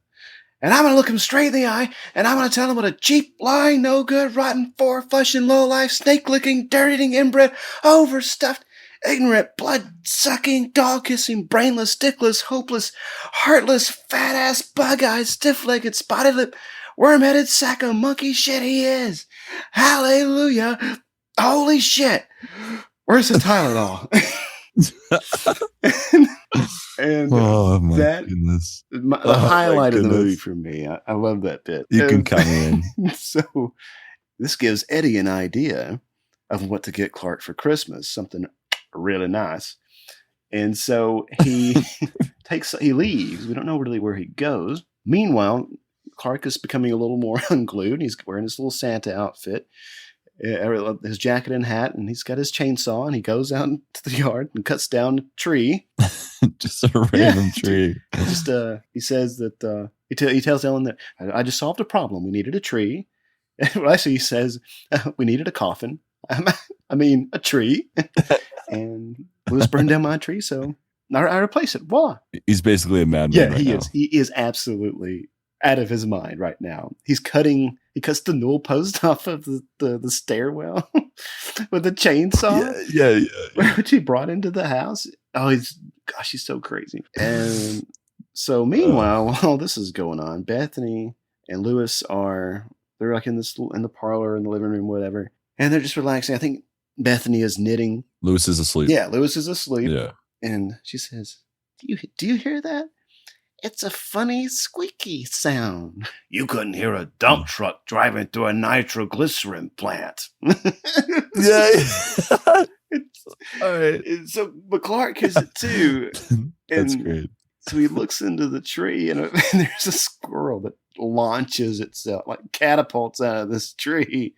[SPEAKER 5] And I'm going to look him straight in the eye, and I'm going to tell him what a cheap, lying, no good, rotten, four-flushing, low-life, snake-licking, dirt-eating, inbred, overstuffed, ignorant, blood-sucking, dog-kissing, brainless, dickless, hopeless, heartless, fat-ass, bug-eyed, stiff-legged, spotted-lipped, worm-headed sack of monkey shit he is. Hallelujah. Holy shit. Where's the Tylenol? and
[SPEAKER 6] oh my goodness.
[SPEAKER 5] The highlight of the movie for me. I love that bit.
[SPEAKER 6] You can come in.
[SPEAKER 5] So this gives Eddie an idea of what to get Clark for Christmas, something really nice. And so he he leaves. We don't know really where he goes. Meanwhile, Clark is becoming a little more unglued. He's wearing his little Santa outfit, his jacket and hat, and he's got his chainsaw, and he goes out into the yard and cuts down a tree.
[SPEAKER 6] Just a random tree.
[SPEAKER 5] He says that he tells Ellen that I just solved a problem. We needed a tree. Well, actually, he says we needed a coffin. I mean, a tree. And Lewis burned down my tree, so I replace it. Voila.
[SPEAKER 6] He's basically a madman.
[SPEAKER 5] Yeah, he is. He is absolutely out of his mind right now. He cuts the newel post off of the stairwell with a chainsaw.
[SPEAKER 6] Yeah.
[SPEAKER 5] Which he brought into the house. Oh, he's so crazy. And so meanwhile, while this is going on, Bethany and Lewis they're like in the parlor, in the living room, whatever. And they're just relaxing. I think Bethany is knitting.
[SPEAKER 6] Lewis is asleep.
[SPEAKER 5] Yeah, Lewis is asleep.
[SPEAKER 6] Yeah.
[SPEAKER 5] And she says, Do you hear that? It's a funny squeaky sound. You couldn't hear a dump truck driving through a nitroglycerin plant.
[SPEAKER 6] Yeah.
[SPEAKER 5] All right. So, but Clark hears it too.
[SPEAKER 6] That's great.
[SPEAKER 5] So he looks into the tree, and there's a squirrel that launches itself, like catapults out of this tree.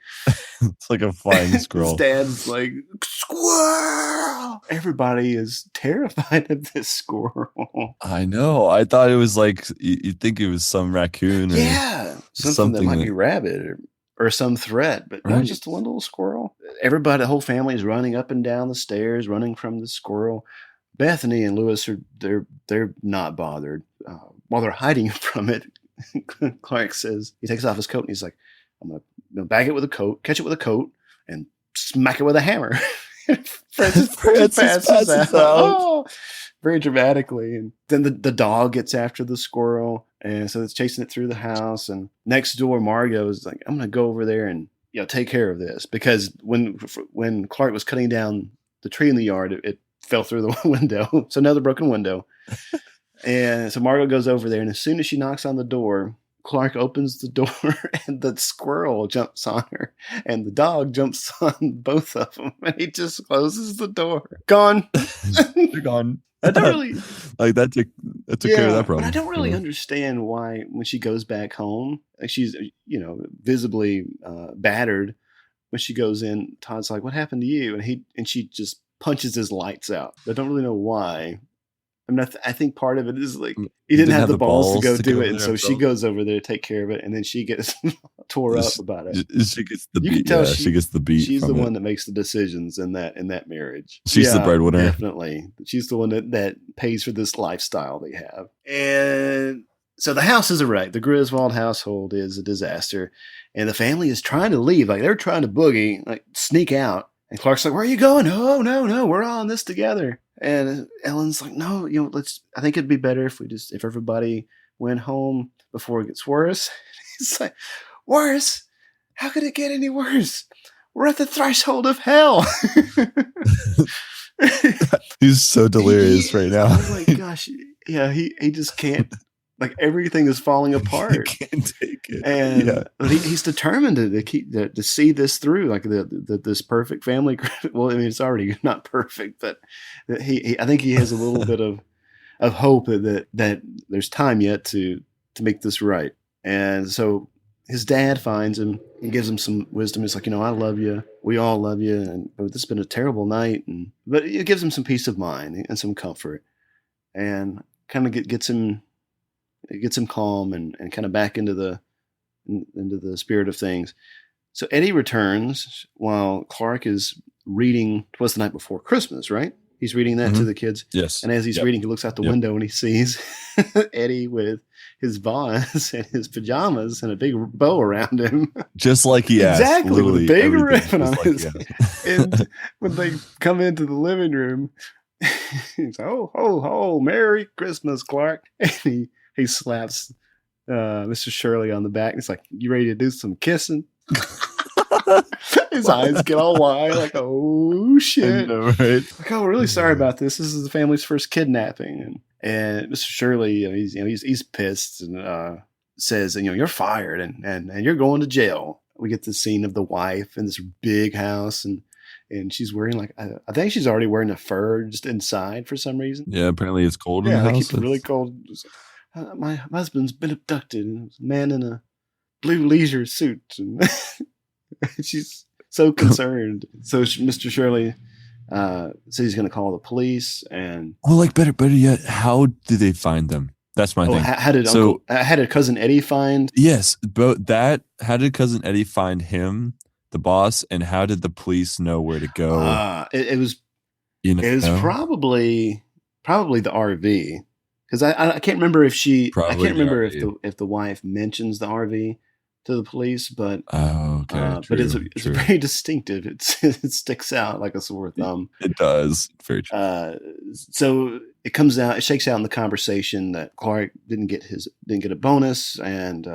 [SPEAKER 6] It's like a flying squirrel.
[SPEAKER 5] His dad's like, squirrel! Everybody is terrified of this squirrel.
[SPEAKER 6] I know. I thought it was like, you'd think it was some raccoon.
[SPEAKER 5] Or something that might be rabbit or some threat, but not just one little squirrel. Everybody, the whole family is running up and down the stairs, running from the squirrel. Bethany and Lewis they're not bothered. While they're hiding from it, Clark says, he takes off his coat and he's like, I'm gonna bag it with a coat, catch it with a coat, and smack it with a hammer. Francis passes out. Oh, very dramatically. And then the dog gets after the squirrel, and so it's chasing it through the house. And next door, Margot is like, I'm gonna go over there and take care of this, because when Clark was cutting down the tree in the yard, it fell through the window. So another broken window. And so Margot goes over there, and as soon as she knocks on the door, Clark opens the door, and the squirrel jumps on her, and the dog jumps on both of them, and he just closes the door. Gone.
[SPEAKER 6] They're gone.
[SPEAKER 5] I don't really
[SPEAKER 6] like that took care of that problem.
[SPEAKER 5] But I don't really understand why, when she goes back home, like she's visibly battered. When she goes in, Todd's like, "What happened to you?" And she just punches his lights out. I don't really know why. I mean, I think part of it is like he didn't have the balls to go do it, and so she goes over there to take care of it, and then she gets tore up about it.
[SPEAKER 6] She gets the beat. She gets the beat.
[SPEAKER 5] She's the one that makes the decisions in that marriage.
[SPEAKER 6] She's the breadwinner.
[SPEAKER 5] Definitely, she's the one that pays for this lifestyle they have. And so the house is a wreck. The Griswold household is a disaster, and the family is trying to leave. Like they're trying to boogie, like sneak out. And Clark's like, "Where are you going?" "Oh, no, we're all in this together." And Ellen's like, "No, I think it'd be better if everybody went home before it gets worse." He's like, "Worse? How could it get any worse? We're at the threshold of hell."
[SPEAKER 6] He's so delirious right now.
[SPEAKER 5] Oh my gosh. Yeah, he just can't. Like everything is falling apart.
[SPEAKER 6] He can't take it.
[SPEAKER 5] And he's determined to see this through, like this perfect family. Well, I mean, it's already not perfect, but I think he has a little bit of hope that there's time yet to make this right. And so his dad finds him and gives him some wisdom. He's like, I love you. We all love you. But this has been a terrible night. But it gives him some peace of mind and some comfort, and kind of gets him calm and kind of back into the spirit of things. So Eddie returns while Clark is reading. It was the night before Christmas, right? He's reading that to the kids.
[SPEAKER 6] Yes.
[SPEAKER 5] And as he's reading, he looks out the window and he sees Eddie with his vase and his pajamas and a big bow around him.
[SPEAKER 6] Just like he asked.
[SPEAKER 5] Exactly. With a big ribbon on his. And when they come into the living room, he's like, "Oh, Merry Christmas, Clark." And he slaps Mr. Shirley on the back. He's like, "You ready to do some kissing?" His eyes get all wide, like, "Oh shit!" I know, right? Like, "Oh, really sorry about this. This is the family's first kidnapping." And Mr. Shirley, he's pissed and says, "You're fired and you're going to jail." We get the scene of the wife in this big house, and and she's wearing like I think she's already wearing a fur just inside for some reason.
[SPEAKER 6] Yeah, apparently it's cold in the
[SPEAKER 5] Like
[SPEAKER 6] house.
[SPEAKER 5] it's really cold. My husband's been abducted. And a man in a blue leisure suit, and she's so concerned. So Mr. Shirley says he's going to call the police, and
[SPEAKER 6] Well, like better yet, how did they find them? That's my thing.
[SPEAKER 5] how did cousin Eddie find?
[SPEAKER 6] Yes, but how did cousin Eddie find him, the boss, and how did the police know where to go?
[SPEAKER 5] It was probably the RV, because I can't remember if if the wife mentions the RV to the police, but but it's very distinctive. It sticks out like a sore thumb.
[SPEAKER 6] It does. Very true.
[SPEAKER 5] So it shakes out in the conversation that Clark didn't get a bonus, and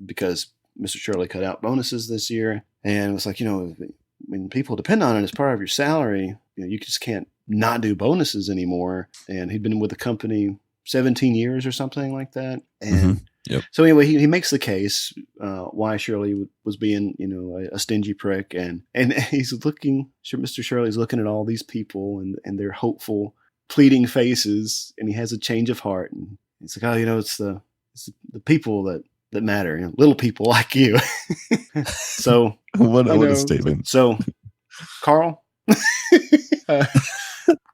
[SPEAKER 5] because Mr. Shirley cut out bonuses this year, and it was like, when people depend on it as part of your salary, you just can't not do bonuses anymore. And he'd been with the company 17 years or something like that, and.
[SPEAKER 6] Yep.
[SPEAKER 5] So anyway, he makes the case why Shirley was being, a stingy prick, and Mr. Shirley's looking at all these people and their hopeful, pleading faces, and he has a change of heart, and he's like, it's the people that matter, little people like you. So
[SPEAKER 6] what a statement.
[SPEAKER 5] So, Carl,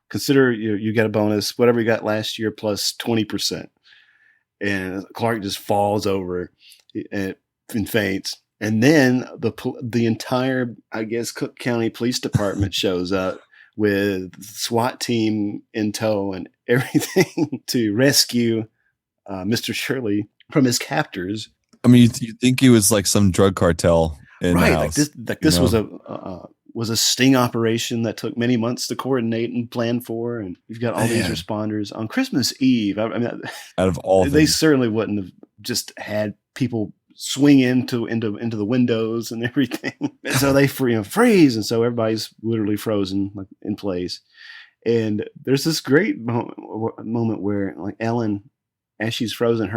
[SPEAKER 5] consider you get a bonus, whatever you got last year plus 20%. And Clark just falls over and faints. And then the entire, I guess, Cook County Police Department shows up with SWAT team in tow and everything to rescue Mr. Shirley from his captors.
[SPEAKER 6] I mean, you think he was like some drug cartel in the house.
[SPEAKER 5] This was a sting operation that took many months to coordinate and plan for, and you've got all these responders on Christmas Eve. I mean,
[SPEAKER 6] out of all,
[SPEAKER 5] they certainly wouldn't have just had people swing into the windows and everything. And so they freeze, and so everybody's literally frozen like in place. And there's this great moment where, like, Ellen, as she's frozen,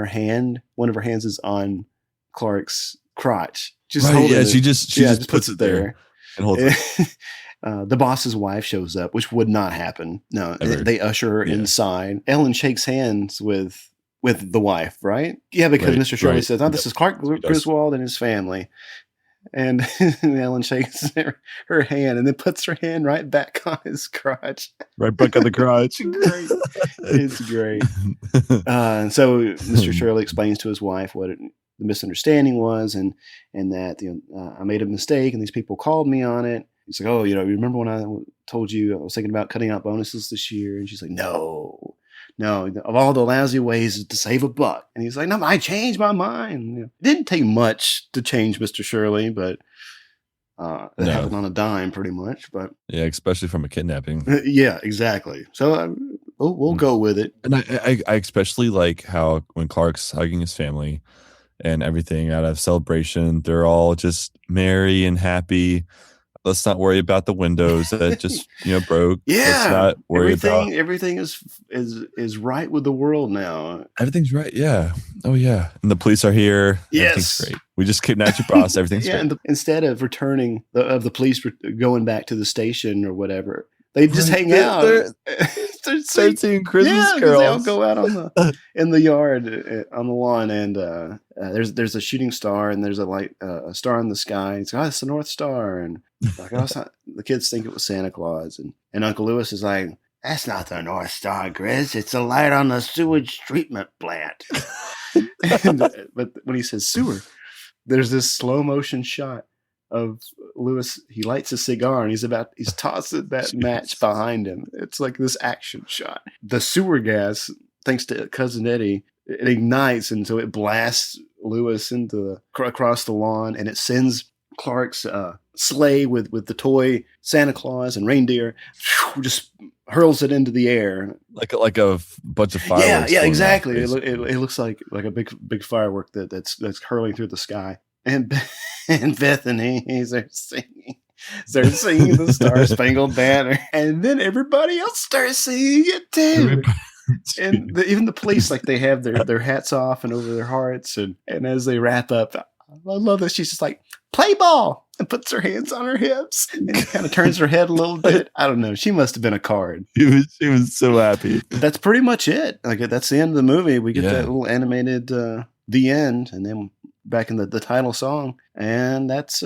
[SPEAKER 5] one of her hands is on Clark's crotch. Just holding it.
[SPEAKER 6] She just puts it there. And holds it.
[SPEAKER 5] The boss's wife shows up, which would not happen. No, they usher her inside. Ellen shakes hands with the wife, right? Yeah, because Mr. Shirley says, this is Clark Griswold and his family. And Ellen shakes her hand and then puts her hand right back on his crotch.
[SPEAKER 6] Right back on the crotch.
[SPEAKER 5] It's great. And so Mr. Shirley explains to his wife what the misunderstanding was, and that I made a mistake, and these people called me on it. He's like, you remember when I told you I was thinking about cutting out bonuses this year? And she's like, no, of all the lousy ways to save a buck. And he's like, no, I changed my mind. It didn't take much to change Mr. Shirley, but it happened on a dime pretty much. But
[SPEAKER 6] yeah, especially from a kidnapping.
[SPEAKER 5] Yeah, exactly. So we'll go with it.
[SPEAKER 6] And I especially like how when Clark's hugging his family and everything out of celebration, they're all just merry and happy. Let's not worry about the windows that just broke.
[SPEAKER 5] Yeah,
[SPEAKER 6] let's not worry about
[SPEAKER 5] everything is right with the world now.
[SPEAKER 6] Everything's right. Yeah. Oh yeah. And the police are here.
[SPEAKER 5] Yes,
[SPEAKER 6] everything's great. We just kidnapped your boss. Everything's great.
[SPEAKER 5] And instead of returning the police going back to the station or whatever, they just hang out.
[SPEAKER 6] Start singing Christmas carols.
[SPEAKER 5] They all go out in the yard on the lawn, and there's a shooting star, and there's a star in the sky. It's like, it's the North Star, and like, the kids think it was Santa Claus, and Uncle Lewis is like, that's not the North Star, Grizz. It's a light on the sewage treatment plant. But when he says sewer, there's this slow motion shot of Lewis. He lights a cigar and he's tossing that match behind him. It's like this action shot. The sewer gas, thanks to Cousin Eddie, it ignites, and so it blasts Lewis across the lawn, and it sends Clark's sleigh with the toy Santa Claus and reindeer, just hurls it into the air
[SPEAKER 6] like a bunch of fireworks.
[SPEAKER 5] Yeah, exactly. It looks like a big firework that's hurling through the sky. And Bethany, they're singing the Star Spangled Banner, and then everybody else starts singing it too. And even the police, like, they have their hats off and over their hearts, and as they wrap up, I love that she's just like, play ball, and puts her hands on her hips and kind of turns her head a little bit. I don't know. She must have been a card.
[SPEAKER 6] She was so happy.
[SPEAKER 5] That's pretty much it. Like that's the end of the movie. We get that little animated the end, and then back in the title song, and that's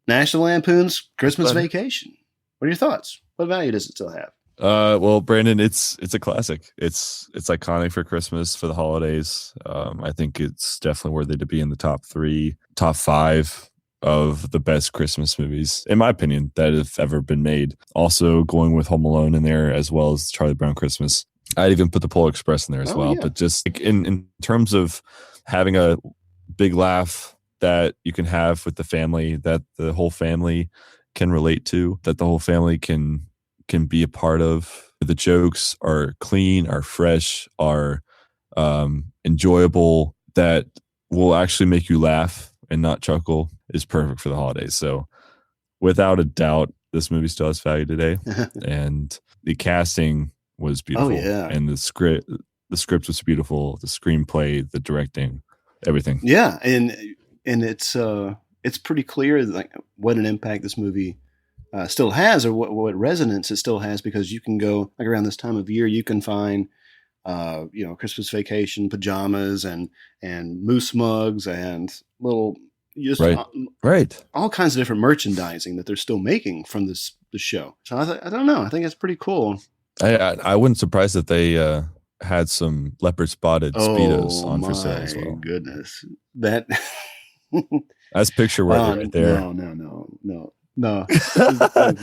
[SPEAKER 5] National Lampoon's Christmas Vacation. What are your thoughts? What value does it still have?
[SPEAKER 6] Well, Brandon, it's a classic. It's iconic for Christmas, for the holidays. I think it's definitely worthy to be in the top 5 of the best Christmas movies, in my opinion, that have ever been made. Also going with Home Alone in there, as well as Charlie Brown Christmas. I'd even put the Polar Express in there as well. Yeah. But just like in terms of having a big laugh that you can have with the family, that the whole family can relate to, that the whole family can be a part of. The jokes are clean, are fresh, are enjoyable, that will actually make you laugh and not chuckle, is perfect for the holidays. So without a doubt, this movie still has value today. And the casting was beautiful.
[SPEAKER 5] Oh, yeah.
[SPEAKER 6] And the script was beautiful. The screenplay, the directing, everything.
[SPEAKER 5] Yeah. And it's pretty clear like what an impact this movie still has, or what resonance it still has, because you can go like around this time of year, you can find Christmas Vacation pajamas and moose mugs and little
[SPEAKER 6] right
[SPEAKER 5] all kinds of different merchandising that they're still making from the show. So I don't know. I think it's pretty cool.
[SPEAKER 6] I wouldn't surprise that they had some leopard spotted Speedos on for sale as well.
[SPEAKER 5] Goodness, that
[SPEAKER 6] that's picture worthy right there.
[SPEAKER 5] No. No, I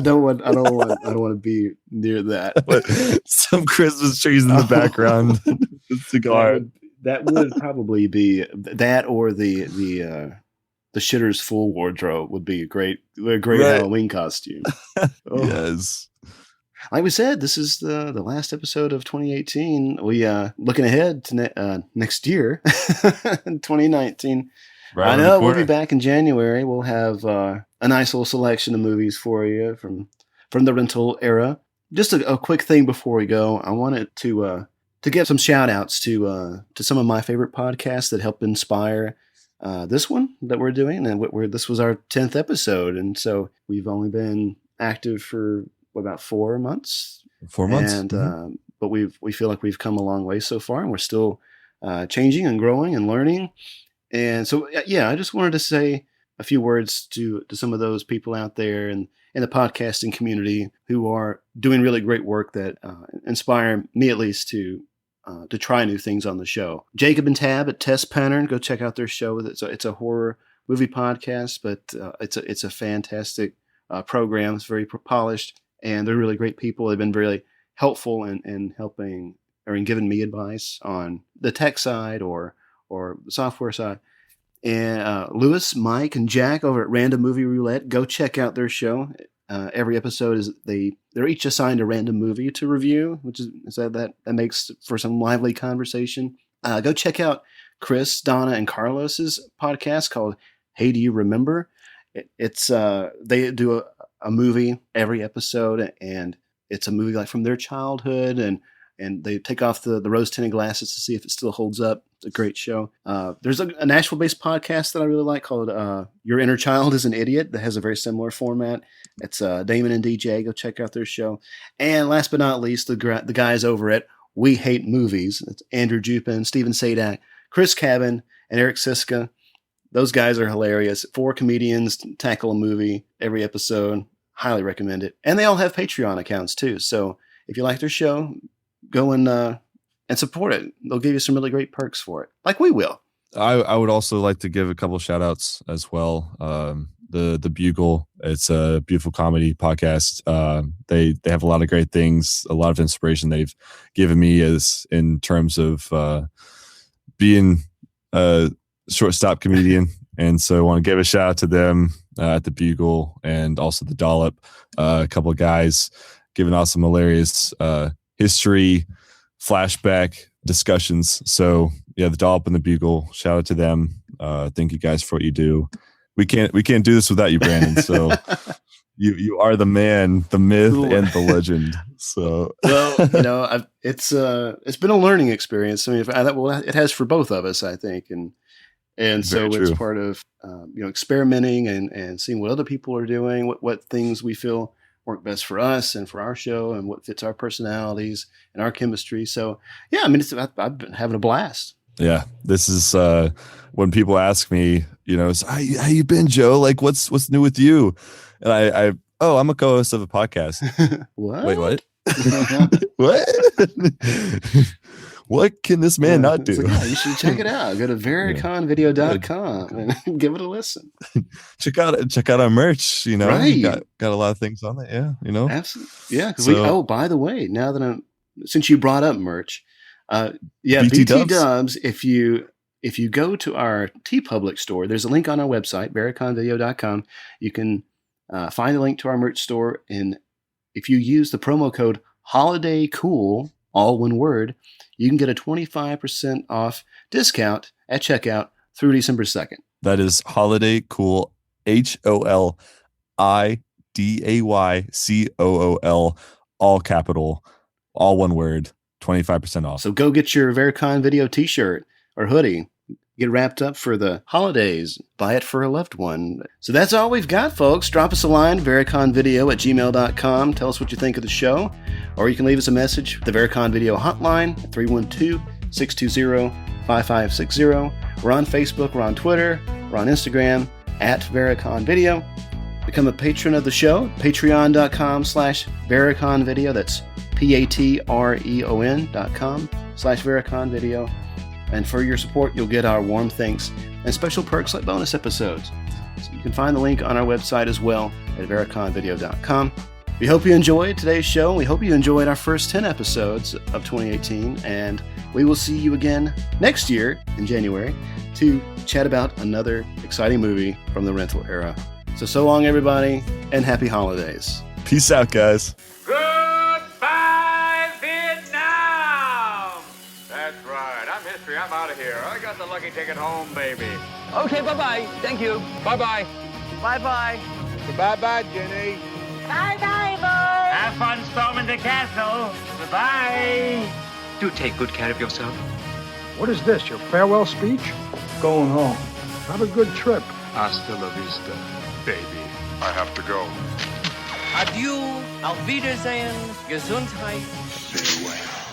[SPEAKER 5] don't want to be near that.
[SPEAKER 6] But some Christmas trees in the background, cigar.
[SPEAKER 5] That would probably be that, or the shitter's full wardrobe would be a great Halloween costume.
[SPEAKER 6] Yes.
[SPEAKER 5] Like we said, this is the last episode of 2018. We looking ahead to next year, 2019.
[SPEAKER 6] Right,
[SPEAKER 5] I know we'll be back in January. We'll have a nice little selection of movies for you from the rental era. Just a quick thing before we go. I wanted to give some shout outs to some of my favorite podcasts that helped inspire this one that we're doing. And this was our 10th episode. And so we've only been active for about 4 months.
[SPEAKER 6] 4 months.
[SPEAKER 5] And, but we feel like we've come a long way so far, and we're still changing and growing and learning. And so, yeah, I just wanted to say a few words to some of those people out there in the podcasting community who are doing really great work that inspire me, at least, to try new things on the show. Jacob and Tab at Test Pattern, go check out their show. It's a horror movie podcast, but it's a fantastic program. It's very polished, and they're really great people. They've been really helpful in helping or in giving me advice on the tech side or the software side. And Lewis, Mike, and Jack over at Random Movie Roulette, go check out their show. Every episode they're each assigned a random movie to review, which is that makes for some lively conversation. Go check out Chris, Donna, and Carlos's podcast called Hey, Do You Remember? It's they do a movie every episode, and it's a movie like from their childhood, and they take off the rose-tinted glasses to see if it still holds up. It's a great show. There's a Nashville-based podcast that I really like called Your Inner Child is an Idiot that has a very similar format. It's Damon and DJ. Go check out their show. And last but not least, the guys over at We Hate Movies. It's Andrew Jupin, Steven Sadak, Chris Cabin, and Eric Siska. Those guys are hilarious. 4 comedians tackle a movie every episode. Highly recommend it. And they all have Patreon accounts too. So if you like their show, go and support it. They'll give you some really great perks for it, like we will.
[SPEAKER 6] I would also like to give a couple shout outs as well. The Bugle, it's a beautiful comedy podcast. They have a lot of great things, a lot of inspiration they've given me as in terms of being a shortstop comedian. And so I want to give a shout out to them at the Bugle, and also the Dollop, a couple of guys giving out some hilarious history flashback discussions. So yeah, the Dollop and the Bugle, shout out to them. Thank you guys for what you do. We can't do this without you, Brandon. So you are the man, the myth, and the legend. So
[SPEAKER 5] well, it's been a learning experience. I mean, it has for both of us, I think, and And so
[SPEAKER 6] Very
[SPEAKER 5] it's
[SPEAKER 6] true.
[SPEAKER 5] part of experimenting and seeing what other people are doing, what things we feel work best for us and for our show, and what fits our personalities and our chemistry. So yeah, I mean, I've been having a blast.
[SPEAKER 6] Yeah, this is when people ask me, so how you been, Joe? Like, what's new with you? And I'm a co-host of a podcast.
[SPEAKER 5] What?
[SPEAKER 6] Wait, what? What? What can this man not do?
[SPEAKER 5] Like, you should check it out. Go to vericonvideo.com and give it a listen.
[SPEAKER 6] check out our merch.
[SPEAKER 5] Right.
[SPEAKER 6] Got a lot of things on it. Yeah,
[SPEAKER 5] Absolutely. Yeah. By the way, now that since you brought up merch,
[SPEAKER 6] BT
[SPEAKER 5] Dubs. If you go to our TeePublic store, there's a link on our website, vericonvideo.com. You can find a link to our merch store, and if you use the promo code HOLIDAYCOOL, all one word, you can get a 25% off discount at checkout through December 2nd.
[SPEAKER 6] That is Holiday Cool, HOLIDAYCOOL, all capital, all one word, 25% off.
[SPEAKER 5] So go get your Vericon Video t-shirt or hoodie. Get wrapped up for the holidays. Buy it for a loved one. So that's all we've got, folks. Drop us a line, vericonvideo@gmail.com. Tell us what you think of the show. Or you can leave us a message, the Vericon Video hotline at 312-620-5560. We're on Facebook. We're on Twitter. We're on Instagram at Vericon Video. Become a patron of the show, patreon.com/Vericon Video. That's patreon.com/Vericon Video. And for your support, you'll get our warm thanks and special perks like bonus episodes. So you can find the link on our website as well at vericonvideo.com. We hope you enjoyed today's show. We hope you enjoyed our first 10 episodes of 2018. And we will see you again next year in January to chat about another exciting movie from the rental era. So long, everybody, and happy holidays.
[SPEAKER 6] Peace out, guys.
[SPEAKER 8] Goodbye, Vietnam! That's right. I'm history. I'm out of here. I got the lucky ticket home, baby.
[SPEAKER 1] Okay, bye-bye. Thank you. Bye-bye.
[SPEAKER 8] Bye-bye.
[SPEAKER 9] Bye-bye, Jenny.
[SPEAKER 2] Bye-bye, boys.
[SPEAKER 8] Have fun storming the castle. Goodbye.
[SPEAKER 7] Do take good care of yourself.
[SPEAKER 1] What is this, your farewell speech? Going home. Have a good trip.
[SPEAKER 4] Hasta la vista, baby. I have to go.
[SPEAKER 3] Adieu, auf Wiedersehen, Gesundheit.
[SPEAKER 4] Farewell.